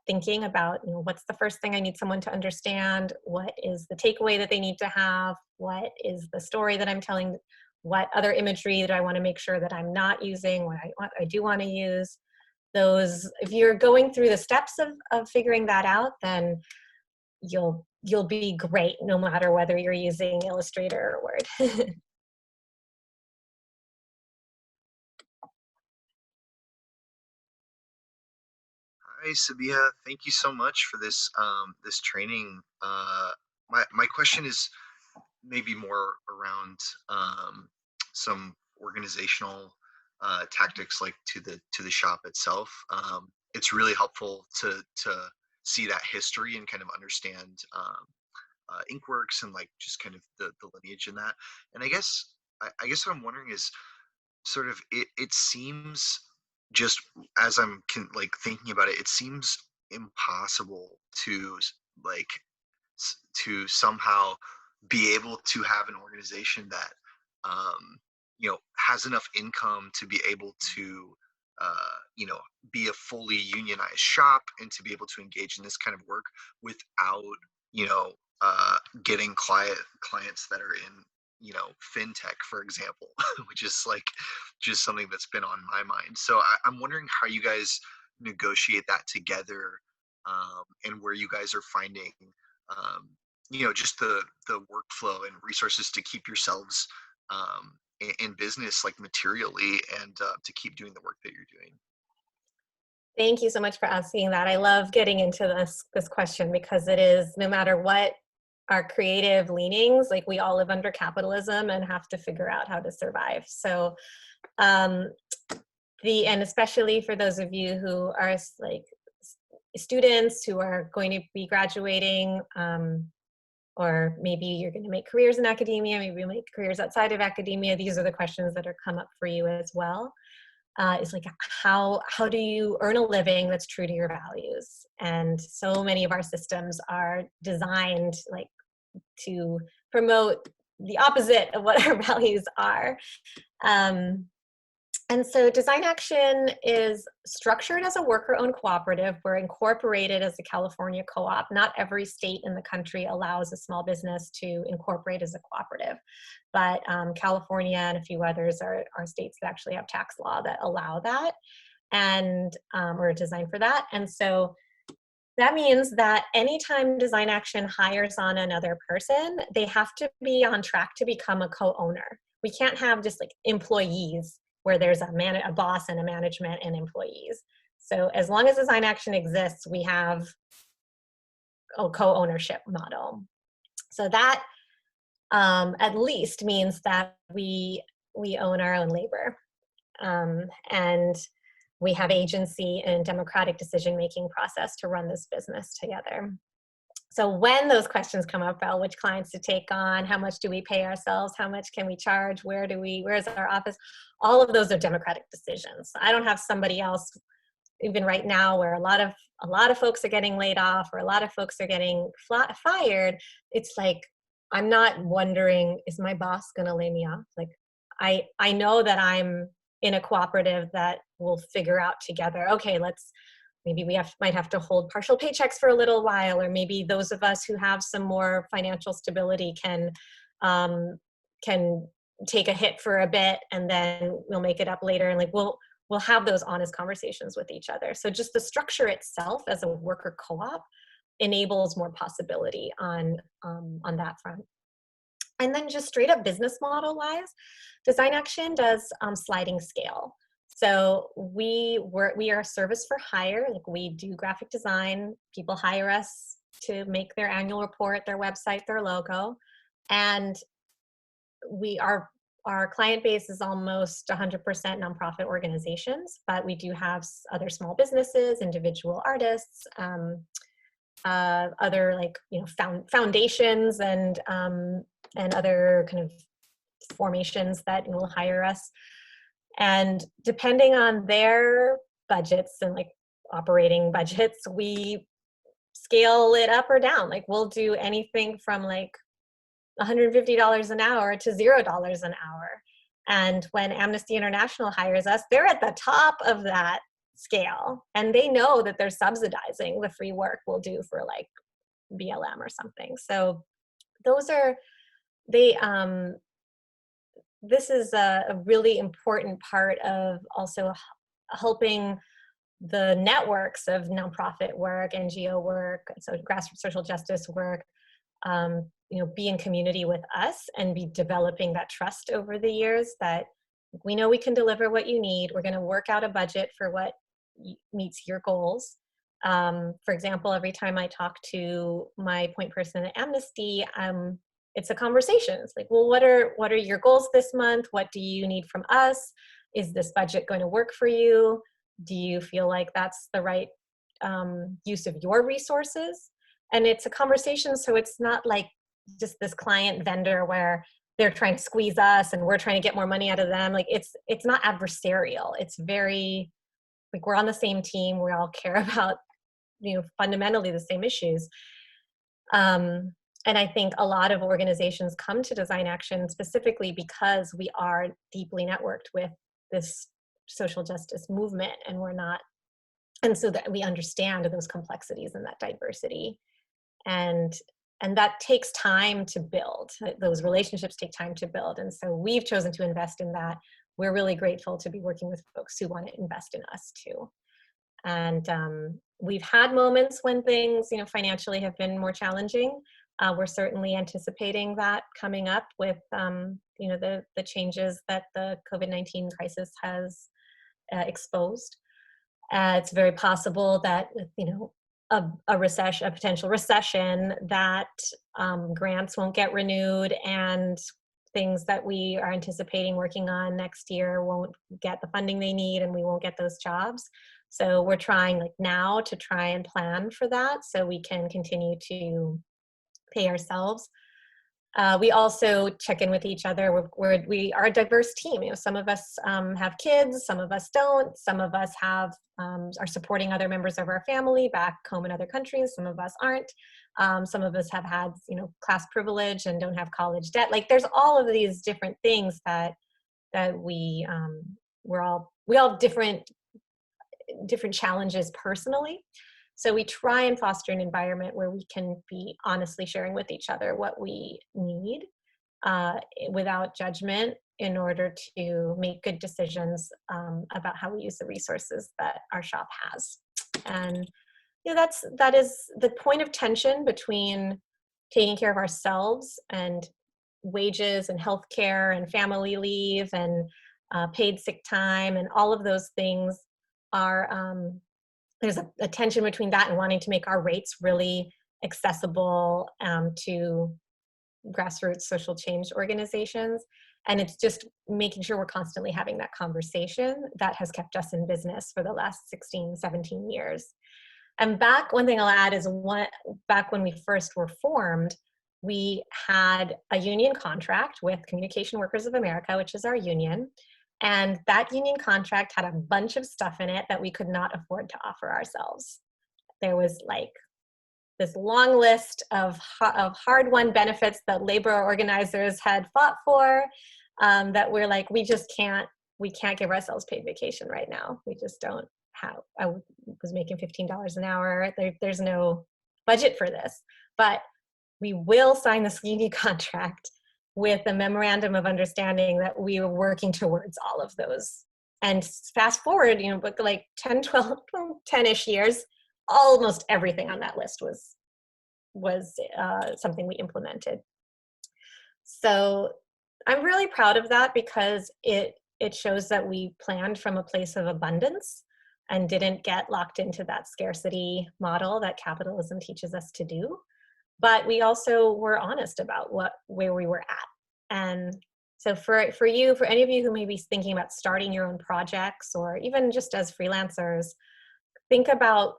thinking about, what's the first thing I need someone to understand? What is the takeaway that they need to have? What is the story that I'm telling? What other imagery do I want to make sure that I'm not using? What I do want to use? Those, if you're going through the steps of figuring that out, then you'll be great no matter whether you're using Illustrator or Word. Hi, Sabiha. Thank you so much for this this training. My question is maybe more around some organizational tactics like to the shop itself. It's really helpful to see that history and kind of understand Inkworks and like just kind of the lineage in that. And I guess what I'm wondering is sort of it seems, just as I'm like thinking about it, it seems impossible to like to somehow be able to have an organization that has enough income to be able to be a fully unionized shop and to be able to engage in this kind of work without getting clients that are in fintech, for example, which is like just something that's been on my mind. So I'm wondering how you guys negotiate that together, and where you guys are finding just the workflow and resources to keep yourselves in business, like materially, and to keep doing the work that you're doing. Thank you so much for asking that. I love getting into this question because it is, no matter what our creative leanings, like we all live under capitalism and have to figure out how to survive. So and especially for those of you who are like students who are going to be graduating, or maybe you're going to make careers in academia, maybe you make careers outside of academia, these are the questions that are come up for you as well. Is like, how do you earn a living that's true to your values? And so many of our systems are designed like to promote the opposite of what our values are. And so Design Action is structured as a worker-owned cooperative. We're incorporated as a California co-op. Not every state in the country allows a small business to incorporate as a cooperative, but California and a few others are states that actually have tax law that allow that, and or designed for that. And so that means that anytime Design Action hires on another person, they have to be on track to become a co-owner. We can't have just like employees where there's a boss and a management and employees. So as long as Design Action exists, we have a co-ownership model. So that at least means that we own our own labor, and we have agency and democratic decision-making process to run this business together. So when those questions come up about which clients to take on, how much do we pay ourselves, how much can we charge, where's our office, all of those are democratic decisions. I don't have somebody else, even right now where a lot of folks are getting laid off or a lot of folks are getting fired. It's like, I'm not wondering, is my boss gonna lay me off? Like, I know that I'm in a cooperative that will figure out together, okay, maybe we might have to hold partial paychecks for a little while, or maybe those of us who have some more financial stability can take a hit for a bit and then we'll make it up later. And like, we'll have those honest conversations with each other. So just the structure itself as a worker co-op enables more possibility on that front. And then just straight up business model wise, Design Action does sliding scale. So we are a service for hire. Like, we do graphic design. People hire us to make their annual report, their website, their logo. And our client base is almost 100% nonprofit organizations, but we do have other small businesses, individual artists, other like, foundations and other kind of formations that will hire us. And depending on their budgets and like operating budgets, we scale it up or down. Like, we'll do anything from like $150 an hour to $0 an hour. And when Amnesty International hires us, they're at the top of that scale. And they know that they're subsidizing the free work we'll do for like BLM or something. So this is a really important part of also helping the networks of nonprofit work, NGO work, so grassroots social justice work, be in community with us and be developing that trust over the years that we know we can deliver what you need. We're going to work out a budget for what meets your goals. For example, every time I talk to my point person at Amnesty, it's a conversation. It's like, well, what are your goals this month? What do you need from us? Is this budget going to work for you? Do you feel like that's the right use of your resources? And it's a conversation, so it's not like just this client vendor where they're trying to squeeze us and we're trying to get more money out of them. Like it's not adversarial. It's very, like, we're on the same team. We all care about, fundamentally the same issues. And I think a lot of organizations come to Design Action specifically because we are deeply networked with this social justice movement, and so that we understand those complexities and that diversity. And that takes time to build. Those relationships take time to build. And so we've chosen to invest in that. We're really grateful to be working with folks who want to invest in us too. And we've had moments when things, financially have been more challenging. We're certainly anticipating that coming up with, the changes that the COVID-19 crisis has exposed. It's very possible that, a potential recession, that grants won't get renewed, and things that we are anticipating working on next year won't get the funding they need, and we won't get those jobs. So we're trying now to try and plan for that so we can continue to pay ourselves. We also check in with each other. We are a diverse team. Some of us have kids, some of us don't. Some of us are supporting other members of our family back home in other countries. Some of us aren't. Some of us have had, class privilege and don't have college debt. Like, there's all of these different things that we all have different challenges personally. So we try and foster an environment where we can be honestly sharing with each other what we need without judgment, in order to make good decisions about how we use the resources that our shop has. And that is the point of tension between taking care of ourselves and wages and healthcare and family leave and paid sick time, and all of those things are there's a tension between that and wanting to make our rates really accessible to grassroots social change organizations. And it's just making sure we're constantly having that conversation that has kept us in business for the last 16, 17 years. And one thing I'll add is back when we first were formed, we had a union contract with Communication Workers of America, which is our union. And that union contract had a bunch of stuff in it that we could not afford to offer ourselves. There was this long list of hard-won benefits that labor organizers had fought for, that we're like, we can't give ourselves paid vacation right now. We just don't have. I was making $15 an hour. There's no budget for this, but we will sign this union contract with a memorandum of understanding that we were working towards all of those. And fast forward, but 10-ish years, almost everything on that list was something we implemented. So I'm really proud of that, because it shows that we planned from a place of abundance and didn't get locked into that scarcity model that capitalism teaches us to do. But we also were honest about where we were at. And so for any of you who may be thinking about starting your own projects, or even just as freelancers, think about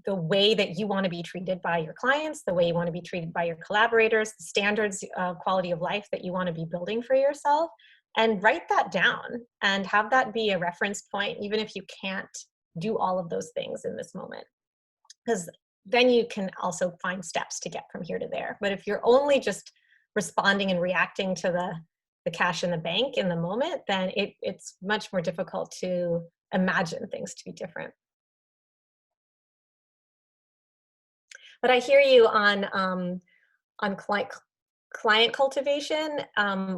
the way that you want to be treated by your clients, the way you want to be treated by your collaborators, the standards of quality of life that you want to be building for yourself, and write that down and have that be a reference point, even if you can't do all of those things in this moment. Because then you can also find steps to get from here to there. But if you're only just responding and reacting to the cash in the bank in the moment, then it's much more difficult to imagine things to be different. But I hear you on client cultivation.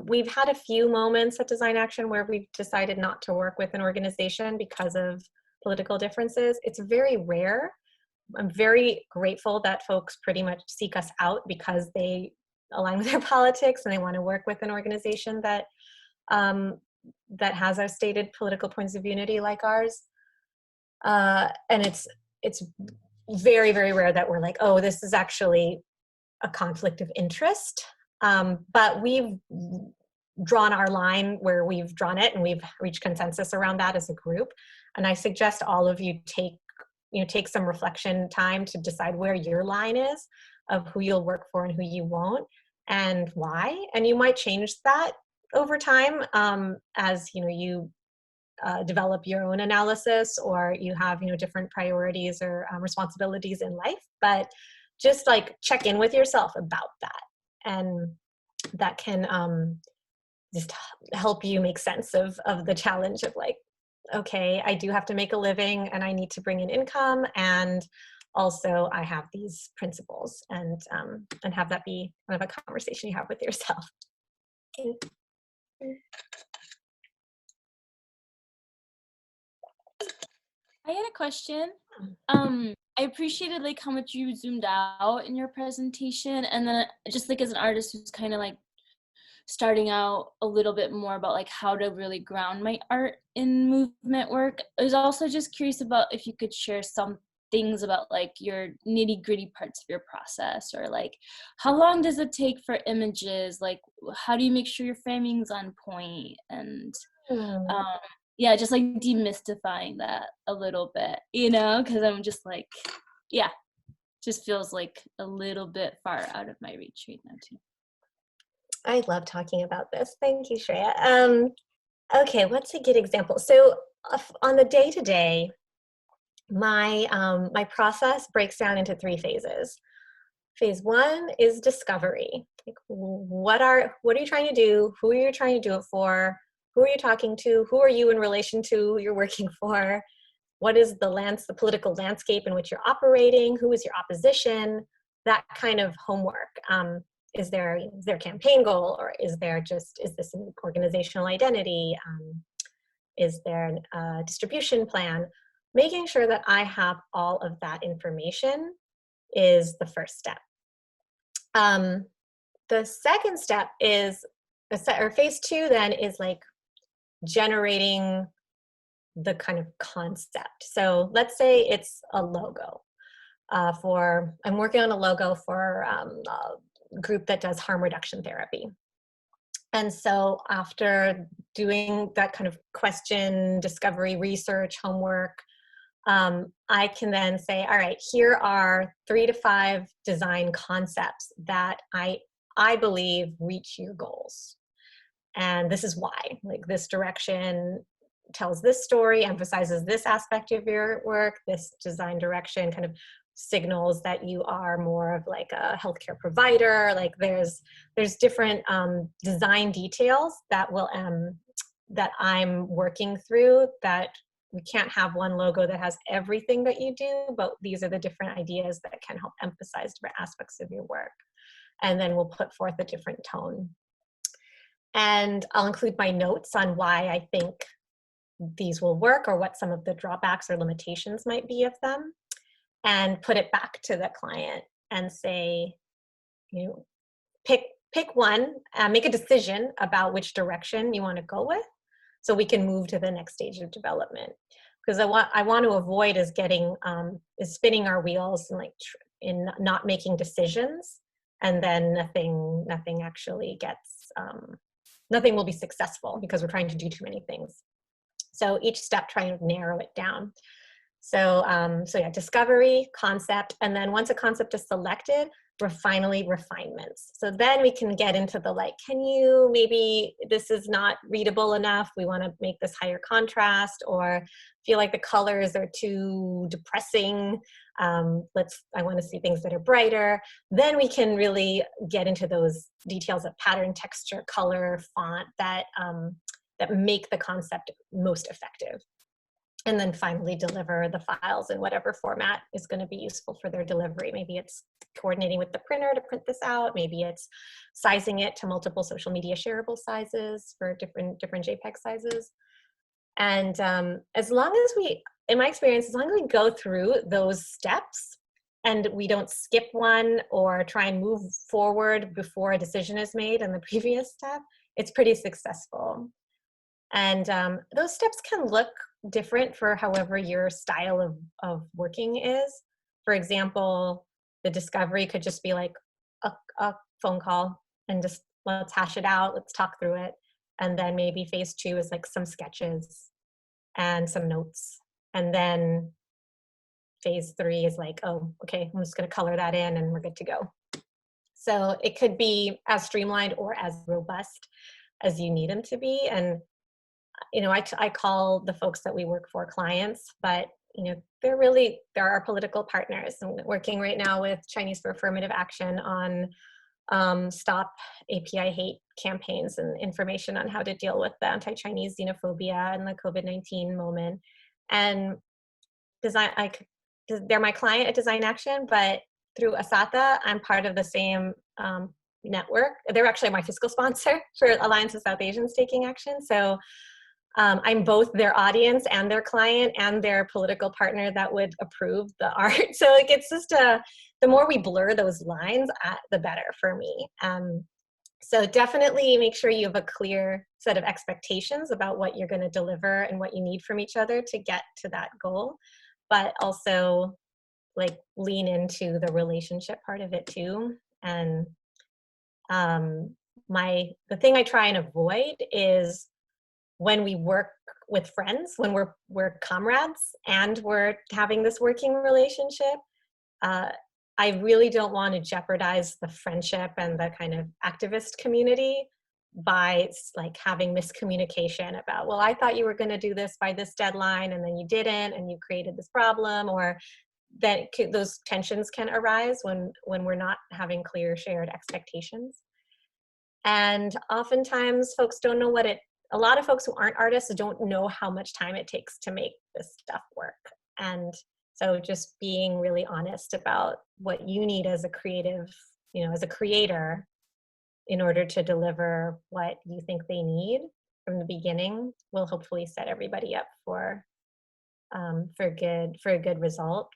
We've had a few moments at Design Action where we've decided not to work with an organization because of political differences. It's very rare. I'm very grateful that folks pretty much seek us out because they align with their politics and they want to work with an organization that that has our stated political points of unity like ours. And it's very, very rare that we're like, oh, this is actually a conflict of interest. But we've drawn our line where we've drawn it and we've reached consensus around that as a group. And I suggest all of you take some reflection time to decide where your line is of who you'll work for and who you won't and why. And you might change that over time as you develop your own analysis, or you have different priorities or responsibilities in life. But just like check in with yourself about that, and that can just help you make sense of the challenge of like, okay, I do have to make a living and I need to bring in income, and also I have these principles, and have that be kind of a conversation you have with yourself. Okay. I had a question. I appreciated like how much you zoomed out in your presentation, and then just like as an artist who's kind of like starting out a little bit more about like how to really ground my art in movement work. I was also just curious about if you could share some things about like your nitty-gritty parts of your process, or like how long does it take for images, like how do you make sure your framing's on point, and yeah, just like demystifying that a little bit, because I'm just like, yeah, just feels like a little bit far out of my reach right now too. I love talking about this. Thank you, Shreya. Okay, what's a good example? So on the day-to-day, my process breaks down into 3 phases. Phase 1 is discovery. Like, what are you trying to do? Who are you trying to do it for? Who are you talking to? Who are you in relation to who you're working for? What is the political landscape in which you're operating? Who is your opposition? That kind of homework. Is there a campaign goal, or is this an organizational identity? Is there a distribution plan? Making sure that I have all of that information is the first step. The second step is, or phase 2 then, is like generating the kind of concept. So let's say it's a logo. I'm working on a logo for a group that does harm reduction therapy. And so after doing that kind of question, discovery, research, homework, I can then say, all right, here are 3 to 5 design concepts that I believe reach your goals. And this is why. Like, this direction tells this story, emphasizes this aspect of your work. This design direction kind of signals that you are more of like a healthcare provider. Like, there's different design details that that I'm working through, that we can't have one logo that has everything that you do, but these are the different ideas that can help emphasize different aspects of your work. And then we'll put forth a different tone. And I'll include my notes on why I think these will work, or what some of the drawbacks or limitations might be of them, and put it back to the client and say, pick one, make a decision about which direction you want to go with, so we can move to the next stage of development. Because I want to avoid is spinning our wheels and in not making decisions, and then nothing actually gets, nothing will be successful because we're trying to do too many things. So each step, trying to narrow it down. So yeah, discovery, concept, and then once a concept is selected, finally refinements. So then we can get into the maybe this is not readable enough, we want to make this higher contrast, or feel like the colors are too depressing, I want to see things that are brighter. Then we can really get into those details of pattern, texture, color, font that make the concept most effective. And then finally deliver the files in whatever format is going to be useful for their delivery. Maybe it's coordinating with the printer to print this out. Maybe it's sizing it to multiple social media shareable sizes for different JPEG sizes. And as long as in my experience, as long as we go through those steps and we don't skip one or try and move forward before a decision is made in the previous step, it's pretty successful. And those steps can look different for however your style of working is. For example, the discovery could just be like a phone call and just let's hash it out, let's talk through it. And then maybe phase 2 is like some sketches and some notes. And then phase 3 is like, oh, okay, I'm just going to color that in and we're good to go. So it could be as streamlined or as robust as you need them to be. And, you know, I call the folks that we work for clients, but, you know, they're our political partners. I'm working right now with Chinese for Affirmative Action on Stop API Hate campaigns and information on how to deal with the anti-Chinese xenophobia and the COVID-19 moment. And they're my client at Design Action, but through ASATA, I'm part of the same network. They're actually my fiscal sponsor for Alliance of South Asians Taking Action. So I'm both their audience and their client and their political partner that would approve the art. So like, it's just the more we blur those lines, the better for me. So definitely make sure you have a clear set of expectations about what you're going to deliver and what you need from each other to get to that goal, but also like lean into the relationship part of it too. And the thing I try and avoid is when we work with friends, when we're comrades and we're having this working relationship, I really don't want to jeopardize the friendship and the kind of activist community by like having miscommunication about, well, I thought you were going to do this by this deadline and then you didn't and you created this problem, or that those tensions can arise when we're not having clear shared expectations. And oftentimes folks don't know a lot of folks who aren't artists don't know how much time it takes to make this stuff work. And so just being really honest about what you need as a creative, you know, as a creator in order to deliver what you think they need from the beginning will hopefully set everybody up for a good result.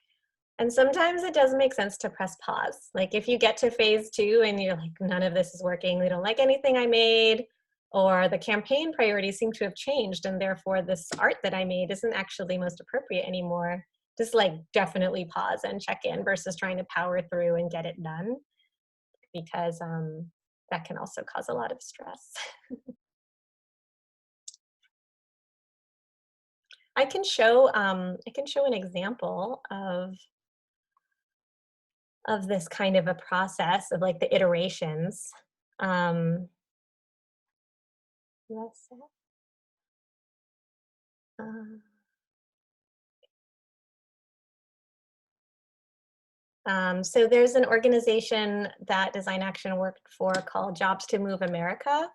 And sometimes it does make sense to press pause. Like if you get to phase 2 and you're like, none of this is working, they don't like anything I made, or the campaign priorities seem to have changed and therefore this art that I made isn't actually most appropriate anymore, just like definitely pause and check in versus trying to power through and get it done, because that can also cause a lot of stress. I can show an example of this kind of a process of like the iterations. So there's an organization that Design Action worked for called Jobs to Move America,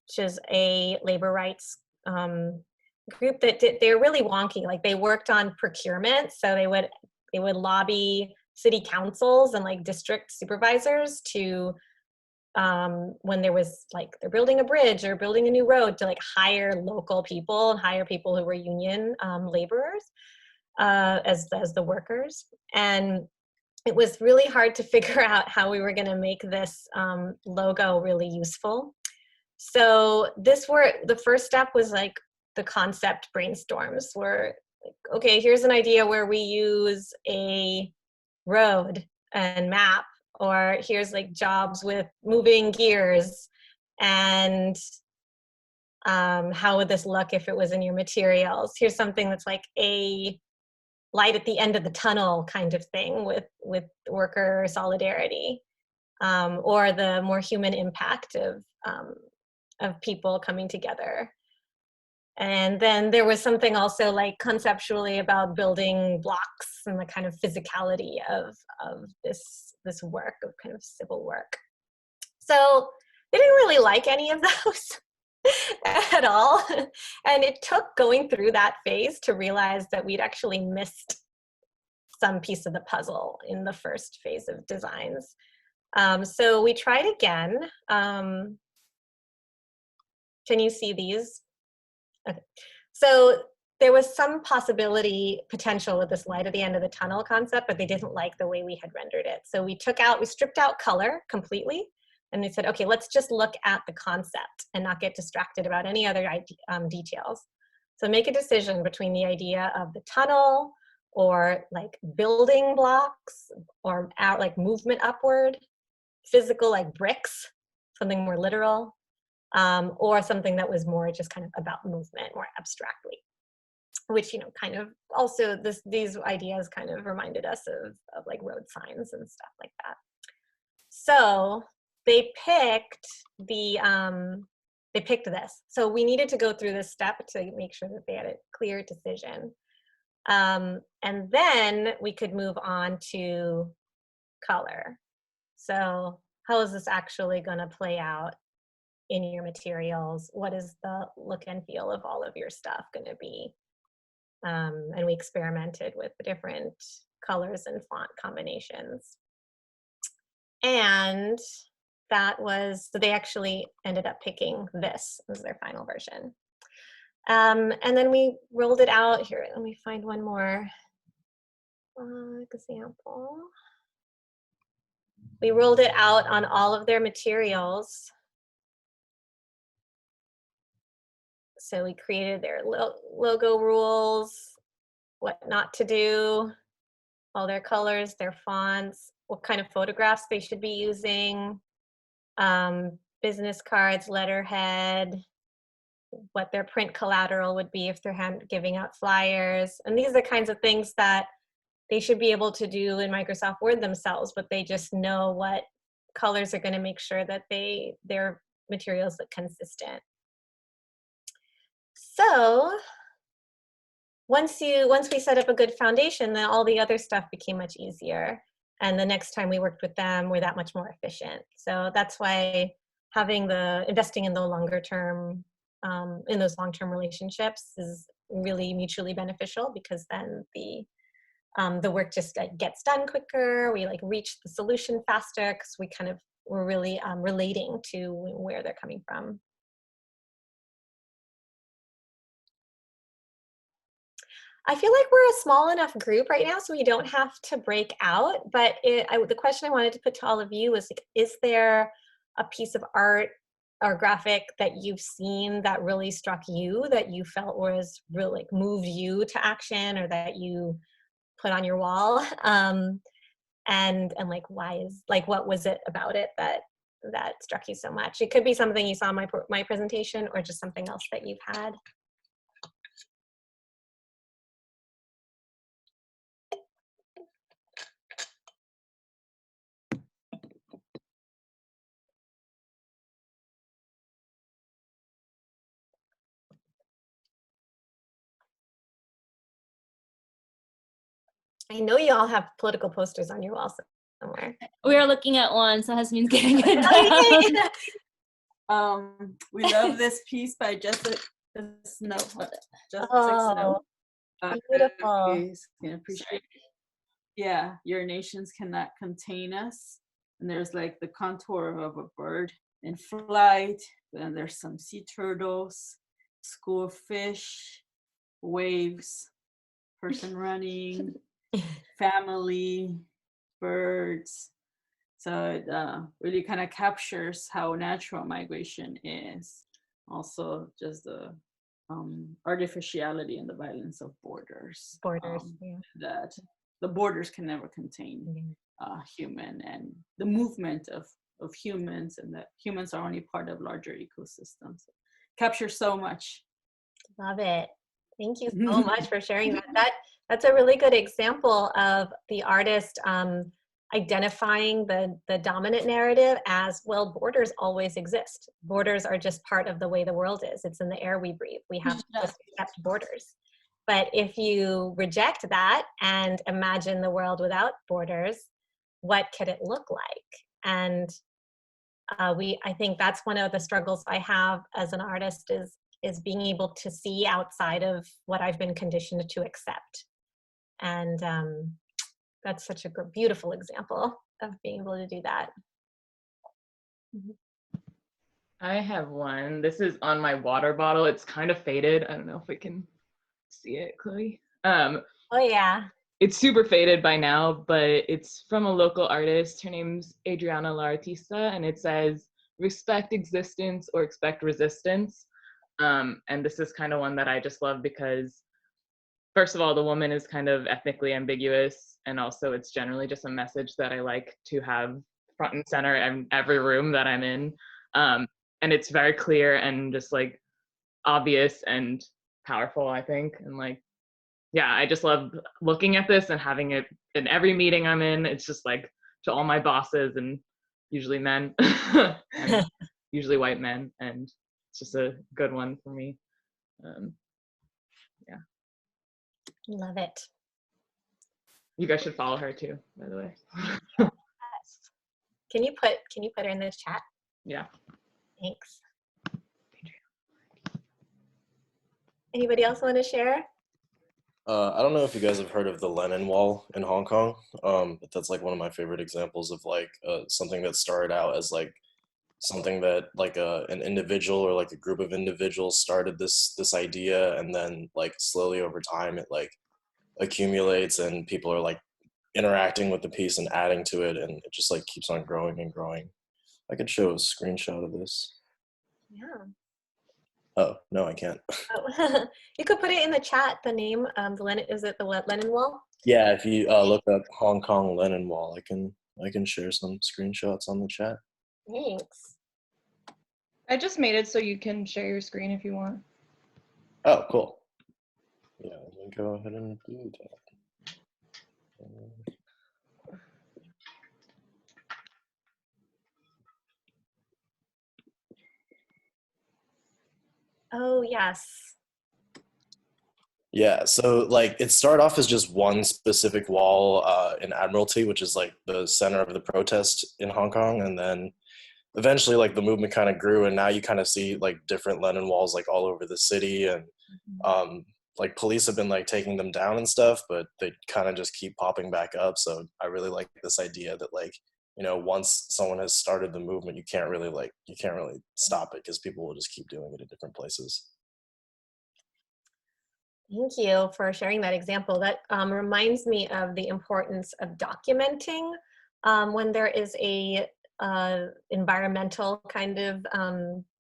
which is a labor rights group that they're really wonky. Like they worked on procurement, so they would lobby city councils and like district supervisors to when there was like they're building a bridge or building a new road, to like hire local people and hire people who were union laborers as the workers. And it was really hard to figure out how we were going to make this logo really useful. So the first step was like the concept brainstorms, where like, okay, here's an idea where we use a road and map, or here's like jobs with moving gears, and how would this look if it was in your materials? Here's something that's like a light at the end of the tunnel kind of thing with worker solidarity, or the more human impact of people coming together. And then there was something also like conceptually about building blocks and the kind of physicality of this work, of kind of civil work. So they didn't really like any of those at all. And it took going through that phase to realize that we'd actually missed some piece of the puzzle in the first phase of designs. So we tried again. Can you see these? Okay. So there was some potential with this light at the end of the tunnel concept, but they didn't like the way we had rendered it. So we stripped out color completely, and we said, okay, let's just look at the concept and not get distracted about any other details. So make a decision between the idea of the tunnel, or like building blocks, or like movement upward, physical like bricks, something more literal, or something that was more just kind of about movement, more abstractly, which, you know, kind of also these ideas kind of reminded us of like road signs and stuff like that. So they picked this. So we needed to go through this step to make sure that they had a clear decision. And then we could move on to color. So how is this actually going to play out in your materials? What is the look and feel of all of your stuff going to be? And we experimented with the different colors and font combinations. And that was, so they actually ended up picking this as their final version. And then we rolled it out. Here, let me find one more example. We rolled it out on all of their materials. So we created their logo rules, what not to do, all their colors, their fonts, what kind of photographs they should be using, business cards, letterhead, what their print collateral would be if they're giving out flyers. And these are the kinds of things that they should be able to do in Microsoft Word themselves, but they just know what colors are going to make sure that their materials look consistent. So once we set up a good foundation, then all the other stuff became much easier. And the next time we worked with them, we're that much more efficient. So that's why investing in the longer term, in those long-term relationships is really mutually beneficial, because then the work just gets done quicker. We like reach the solution faster because we're really relating to where they're coming from. I feel like we're a small enough group right now, so we don't have to break out. But the question I wanted to put to all of you was, like, is there a piece of art or graphic that you've seen that really struck you, that you felt was really like moved you to action, or that you put on your wall? And like, what was it about it that struck you so much? It could be something you saw in my presentation, or just something else that you've had. I know you all have political posters on your wall somewhere. We are looking at one, so Hasmin's getting it down. We love this piece by Jessica Snow. Oh, beautiful. Can appreciate. Yeah, your nations cannot contain us. And there's like the contour of a bird in flight. Then there's some sea turtles, school of fish, waves, person running, family, birds. So it really kind of captures how natural migration is. Also just the artificiality and the violence of borders. Yeah. That the borders can never contain human, and the movement of humans, and that humans are only part of larger ecosystems. Captures so much. Love it. Thank you so much for sharing that. That's a really good example of the artist identifying the dominant narrative as, well, borders always exist. Borders are just part of the way the world is. It's in the air we breathe. We have to just accept borders. But if you reject that and imagine the world without borders, what could it look like? And I think that's one of the struggles I have as an artist, is being able to see outside of what I've been conditioned to accept. And that's such a beautiful example of being able to do that. I have one. This is on my water bottle. It's kind of faded. I don't know if we can see it, Chloe. Oh yeah. It's super faded by now, but it's from a local artist. Her name's Adriana La Artista, and it says, "Respect existence or expect resistance." And this is kind of one that I just love because, first of all, the woman is kind of ethnically ambiguous, and also it's generally just a message that I like to have front and center in every room that I'm in. and it's very clear and just like obvious and powerful, I think. And like, yeah, I just love looking at this and having it in every meeting I'm in. It's just like to all my bosses, and usually men and usually white men, and it's just a good one for me. Yeah. Love it. You guys should follow her too, by the way. Yes. Can you put her in the chat? Yeah. Thanks. Anybody else want to share? I don't know if you guys have heard of the Lenin Wall in Hong Kong, but that's like one of my favorite examples of like something that started out as like something that like an individual or like a group of individuals started this idea, and then like slowly over time it like accumulates and people are like interacting with the piece and adding to it, and it just like keeps on growing and growing. I could show a screenshot of this. Yeah. Oh, no, I can't. Oh. You could put it in the chat, the name, the Lenin, is it the Lenin Wall? Yeah, if you look up Hong Kong Lenin Wall, I can share some screenshots on the chat. Thanks. I just made it so you can share your screen if you want. Oh, cool. Yeah, let me go ahead and do that. Oh, yes. Yeah, so like it started off as just one specific wall in Admiralty, which is like the center of the protest in Hong Kong, and then eventually like the movement kind of grew, and now you kind of see like different Lenin walls like all over the city, and like police have been like taking them down and stuff, but they kind of just keep popping back up. So I really like this idea that like, you know, once someone has started the movement, you can't really stop it, because people will just keep doing it at different places. Thank you for sharing that example. That reminds me of the importance of documenting when there is a environmental kind of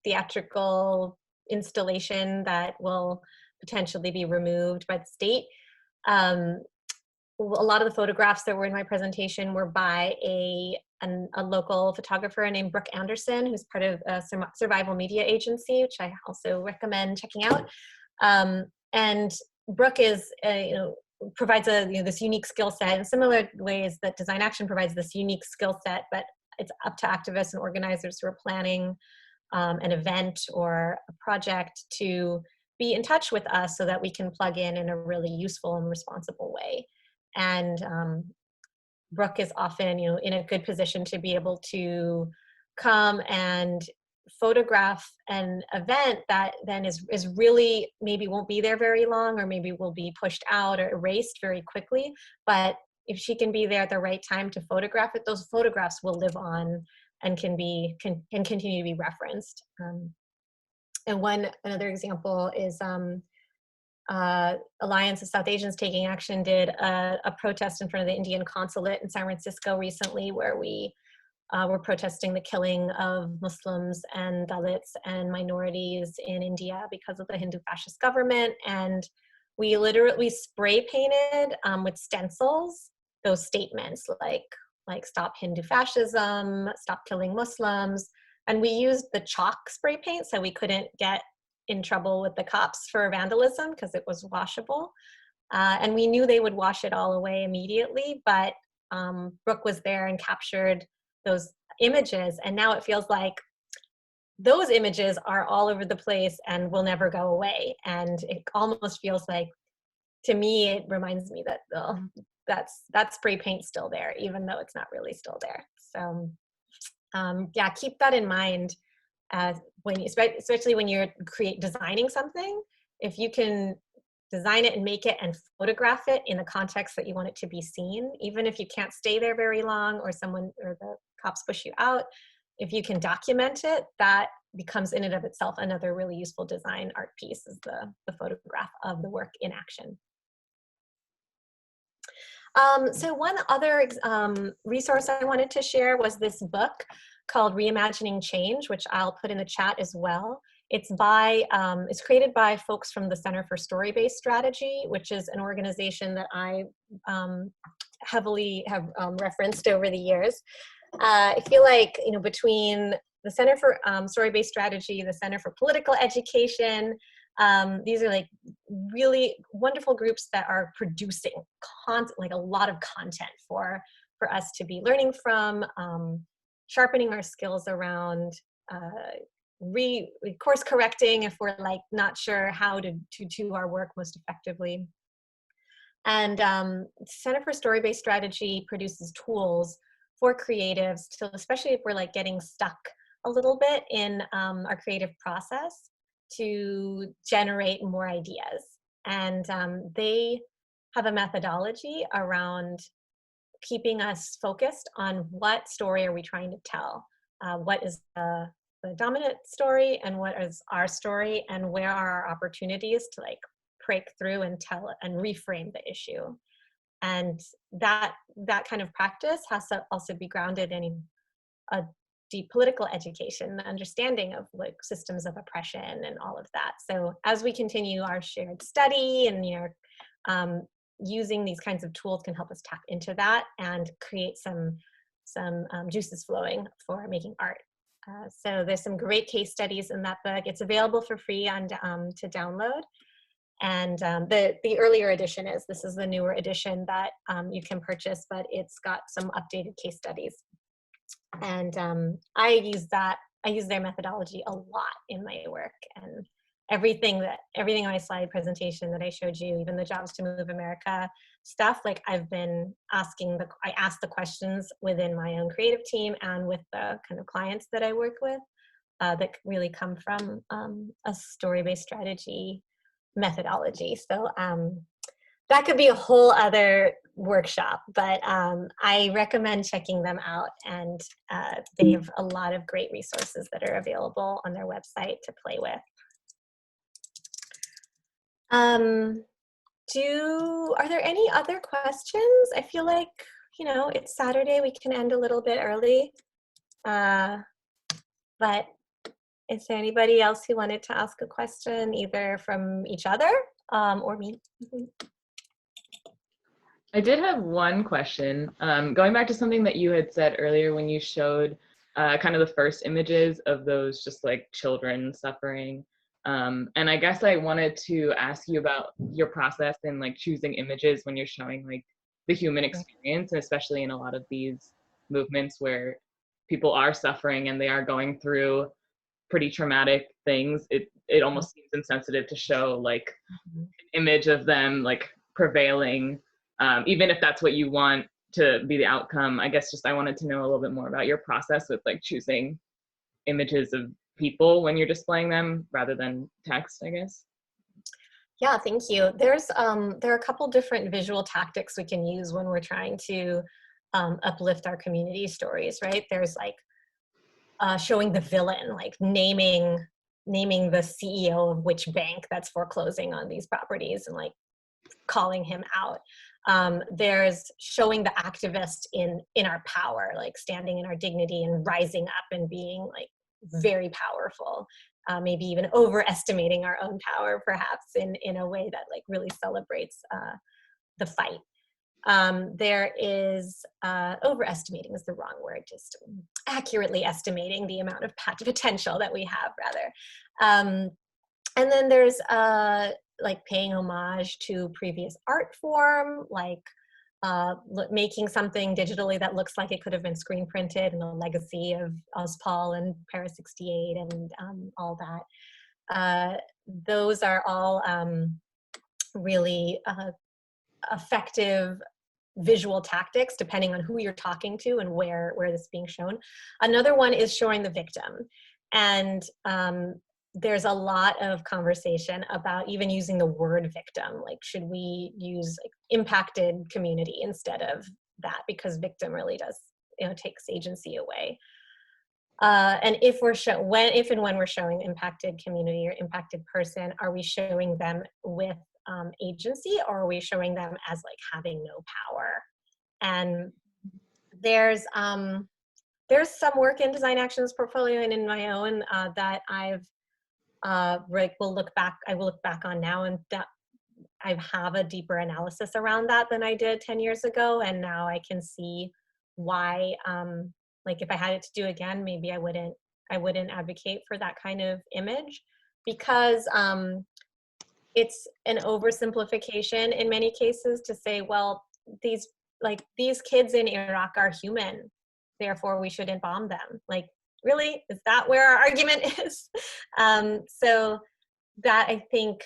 theatrical installation that will potentially be removed by the state. A lot of the photographs that were in my presentation were by a local photographer named Brooke Anderson, who's part of a survival media agency, which I also recommend checking out. And Brooke is, provides this unique skill set in similar ways that Design Action provides this unique skill set, but it's up to activists and organizers who are planning an event or a project to be in touch with us so that we can plug in a really useful and responsible way. And Brooke is often, in a good position to be able to come and photograph an event that then is really maybe won't be there very long, or maybe will be pushed out or erased very quickly. But if she can be there at the right time to photograph it, those photographs will live on and can continue to be referenced. And another example is Alliance of South Asians Taking Action did a protest in front of the Indian consulate in San Francisco recently, where we were protesting the killing of Muslims and Dalits and minorities in India because of the Hindu fascist government. And we literally spray painted with stencils those statements like stop Hindu fascism, stop killing Muslims. And we used the chalk spray paint, so we couldn't get in trouble with the cops for vandalism because it was washable. And we knew they would wash it all away immediately, but Brooke was there and captured those images, and now it feels like those images are all over the place and will never go away. And it almost feels like, to me, it reminds me that that spray paint's still there, even though it's not really still there. So yeah, keep that in mind especially when you're designing something. If you can design it and make it and photograph it in the context that you want it to be seen, even if you can't stay there very long or the cops push you out, if you can document it, that becomes in and of itself another really useful design art piece, is the photograph of the work in action. So one other resource I wanted to share was this book called Reimagining Change, which I'll put in the chat as well. It's created by folks from the Center for Story-Based Strategy, which is an organization that I heavily have referenced over the years. I feel like, between the Center for Story-Based Strategy, the Center for Political Education. These are like really wonderful groups that are producing like a lot of content for us to be learning from, sharpening our skills around course correcting if we're like not sure how to do our work most effectively. And Center for Story-Based Strategy produces tools for creatives to, especially if we're like getting stuck a little bit in our creative process, to generate more ideas. And they have a methodology around keeping us focused on what story are we trying to tell, what is the dominant story and what is our story, and where are our opportunities to like break through and tell it and reframe the issue. And that kind of practice has to also be grounded in a deep political education, the understanding of like systems of oppression and all of that. So as we continue our shared study and using these kinds of tools can help us tap into that and create some juices flowing for making art. So there's some great case studies in that book. It's available for free to download. And the earlier edition this is the newer edition that you can purchase, but it's got some updated case studies. And I use their methodology a lot in my work, and everything in my slide presentation that I showed you, even the Jobs to Move America stuff, like I ask the questions within my own creative team and with the kind of clients that I work with that really come from a story-based strategy methodology. So that could be a whole other workshop, but I recommend checking them out, and they have a lot of great resources that are available on their website to play with. Are there any other questions? I feel like, it's Saturday, we can end a little bit early, but is there anybody else who wanted to ask a question, either from each other or me? I did have one question. Going back to something that you had said earlier when you showed kind of the first images of those just like children suffering. And I guess I wanted to ask you about your process in like choosing images when you're showing like the human experience, and especially in a lot of these movements where people are suffering and they are going through pretty traumatic things. It almost seems insensitive to show like an image of them like prevailing, even if that's what you want to be the outcome. I guess just I wanted to know a little bit more about your process with like choosing images of people when you're displaying them rather than text, I guess. Yeah, thank you. There are a couple different visual tactics we can use when we're trying to uplift our community stories, right? There's like showing the villain, like naming the CEO of which bank that's foreclosing on these properties and like calling him out. There's showing the activist in our power, like standing in our dignity and rising up and being like very powerful, maybe even overestimating our own power perhaps in a way that like really celebrates the fight. There is overestimating is the wrong word, just accurately estimating the amount of potential that we have rather. And then there's like paying homage to previous art form, like making something digitally that looks like it could have been screen printed, and the legacy of Paul and Paris 68 and all that. Those are all really effective visual tactics depending on who you're talking to and where this is being shown. Another one is showing the victim. And there's a lot of conversation about even using the word victim. Like, should we use like, impacted community instead of that? Because victim really does, takes agency away. And if and when we're showing impacted community or impacted person, are we showing them with agency, or are we showing them as like having no power? And there's some work in Design Actions portfolio and in my own that I will look back on now, and that I have a deeper analysis around that than I did 10 years ago. And now I can see why, like if I had it to do again, maybe I wouldn't I wouldn't advocate for that kind of image, because it's an oversimplification in many cases to say, well, these kids in Iraq are human, therefore we shouldn't bomb them. Like, really? Is that where our argument is? So that, I think,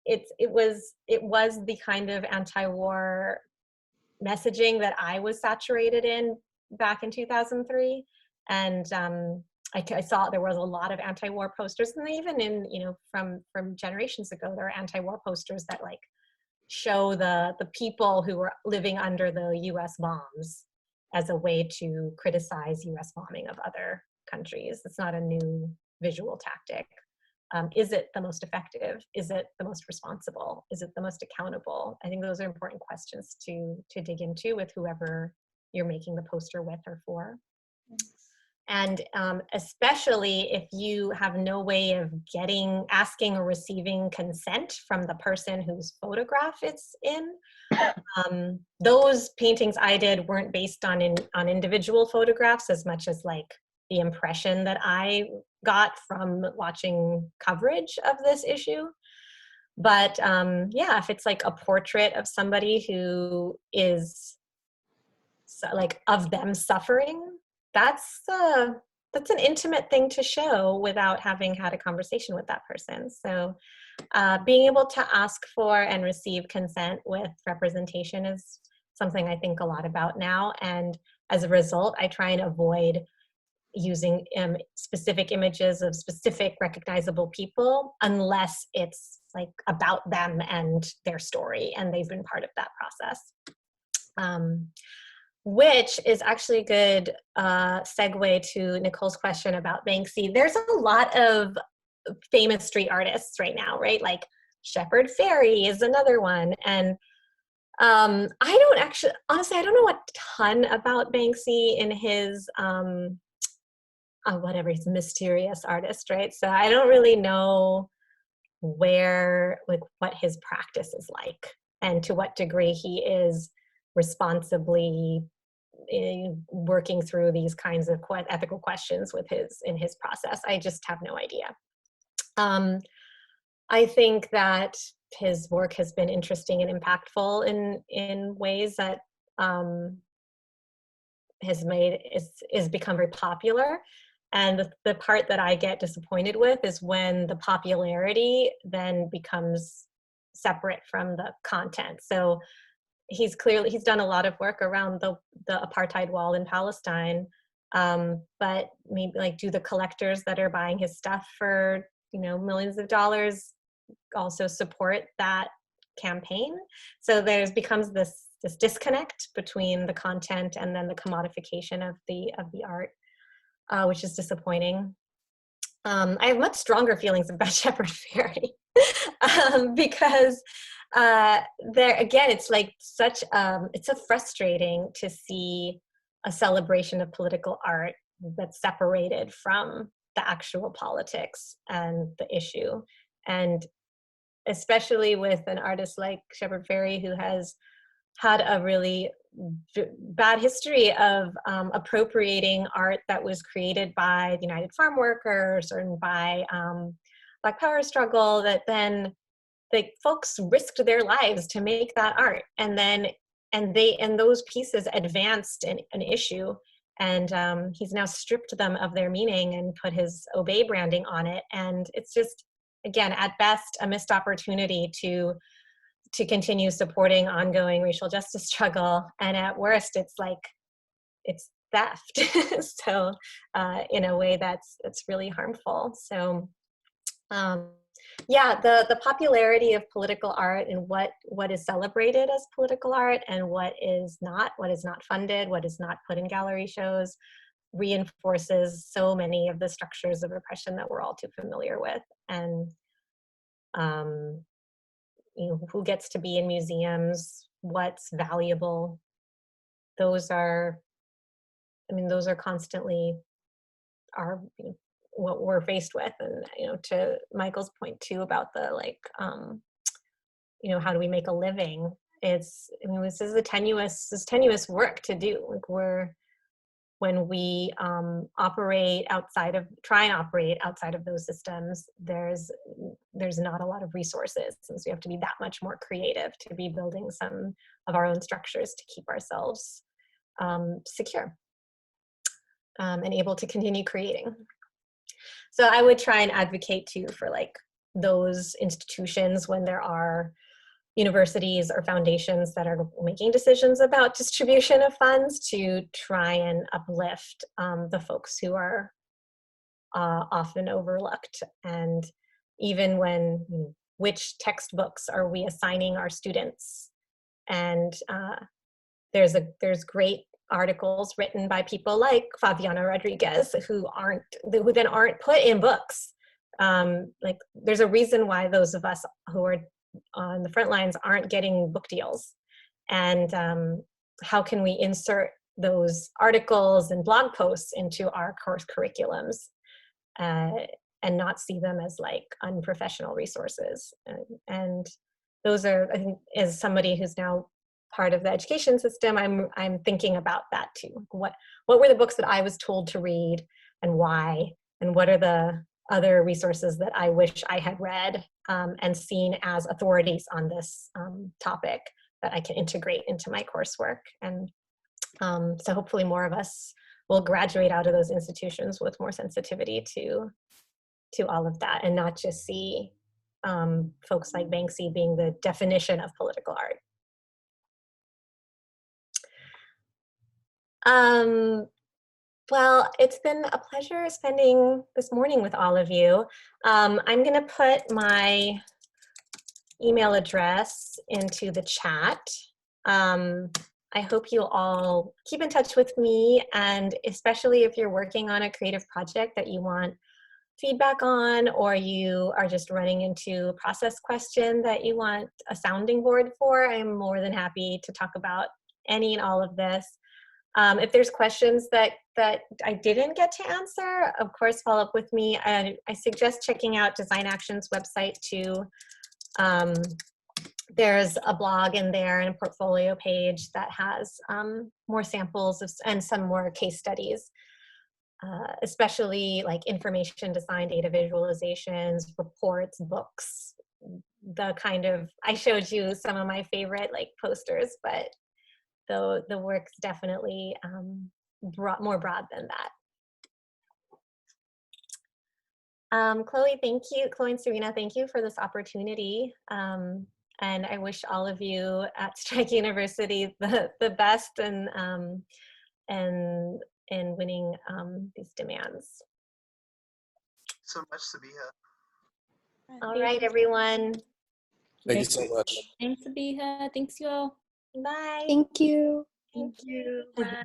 it was the kind of anti-war messaging that I was saturated in back in 2003. And I saw there was a lot of anti-war posters, and even in, from generations ago, there are anti-war posters that like show the people who were living under the US bombs as a way to criticize US bombing of other countries. It's not a new visual tactic. Is it the most effective? Is it the most responsible? Is it the most accountable? I think those are important questions to dig into with whoever you're making the poster with or for. And especially if you have no way of asking or receiving consent from the person whose photograph it's in. Those paintings I did weren't based on individual photographs as much as like the impression that I got from watching coverage of this issue. But yeah, if it's like a portrait of somebody who is like of them suffering, that's an intimate thing to show without having had a conversation with that person. So being able to ask for and receive consent with representation is something I think a lot about now. And as a result, I try and avoid using specific images of specific recognizable people unless it's like about them and their story and they've been part of that process. Which is actually a good segue to Nicole's question about Banksy. There's a lot of famous street artists right now, right? Like Shepard Fairey is another one. And I don't actually, honestly, I don't know a ton about Banksy in his, whatever, he's a mysterious artist, right? So I don't really know what his practice is like and to what degree he is responsibly working through these kinds of ethical questions in his process. I just have no idea. I think that his work has been interesting and impactful in ways that has become very popular. And the part that I get disappointed with is when the popularity then becomes separate from the content. So he's done a lot of work around the apartheid wall in Palestine, but maybe like, do the collectors that are buying his stuff for millions of dollars also support that campaign? So becomes this disconnect between the content and then the commodification of the art, which is disappointing. I have much stronger feelings about Shepard Fairey because there again, it's like it's so frustrating to see a celebration of political art that's separated from the actual politics and the issue. And especially with an artist like Shepard Fairey, who has had a really bad history of appropriating art that was created by the United Farm Workers or by Black Power struggle, that then folks risked their lives to make that art, and those pieces advanced an issue, and he's now stripped them of their meaning and put his Obey branding on it. And it's just, again, at best, a missed opportunity to continue supporting ongoing racial justice struggle, and at worst, it's theft. So in a way that's really harmful. So yeah, the popularity of political art and what is celebrated as political art and what is not funded, what is not put in gallery shows, reinforces so many of the structures of oppression that we're all too familiar with. And who gets to be in museums, what's valuable, those are constantly what we're faced with. And to Michael's point too about the how do we make a living, this is tenuous work to do. Like, when we try and operate outside of those systems, there's not a lot of resources, since we have to be that much more creative to be building some of our own structures to keep ourselves secure and able to continue creating. So I would try and advocate too for like those institutions when there are universities or foundations that are making decisions about distribution of funds, to try and uplift the folks who are often overlooked. And even when, which textbooks are we assigning our students? And there's great articles written by people like Fabiana Rodriguez who then aren't put in books. Like there's a reason why those of us who are on the front lines aren't getting book deals. And how can we insert those articles and blog posts into our course curriculums and not see them as like unprofessional resources? And those are, I think, as somebody who's now part of the education system, I'm thinking about that too. What were the books that I was told to read and why? And what are the other resources that I wish I had read and seen as authorities on this topic that I can integrate into my coursework? And so hopefully more of us will graduate out of those institutions with more sensitivity to all of that, and not just see folks like Banksy being the definition of political art. Well, it's been a pleasure spending this morning with all of you. I'm going to put my email address into the chat. I hope you'll all keep in touch with me, and especially if you're working on a creative project that you want feedback on, or you are just running into a process question that you want a sounding board for, I'm more than happy to talk about any and all of this. If there's questions that I didn't get to answer, of course, follow up with me. And I suggest checking out Design Action's website too. There's a blog in there and a portfolio page that has more samples and some more case studies, especially like information design, data visualizations, reports, books, the kind of, I showed you some of my favorite like posters, but the work's definitely more broad than that. Chloe, thank you. Chloe and Serena, thank you for this opportunity. And I wish all of you at Strike University the best and in winning these demands. So much, Sabiha. All right, everyone. Thank you so much. Thanks, Sabiha. Thanks, you all. Bye. Thank you. Thank you. Bye.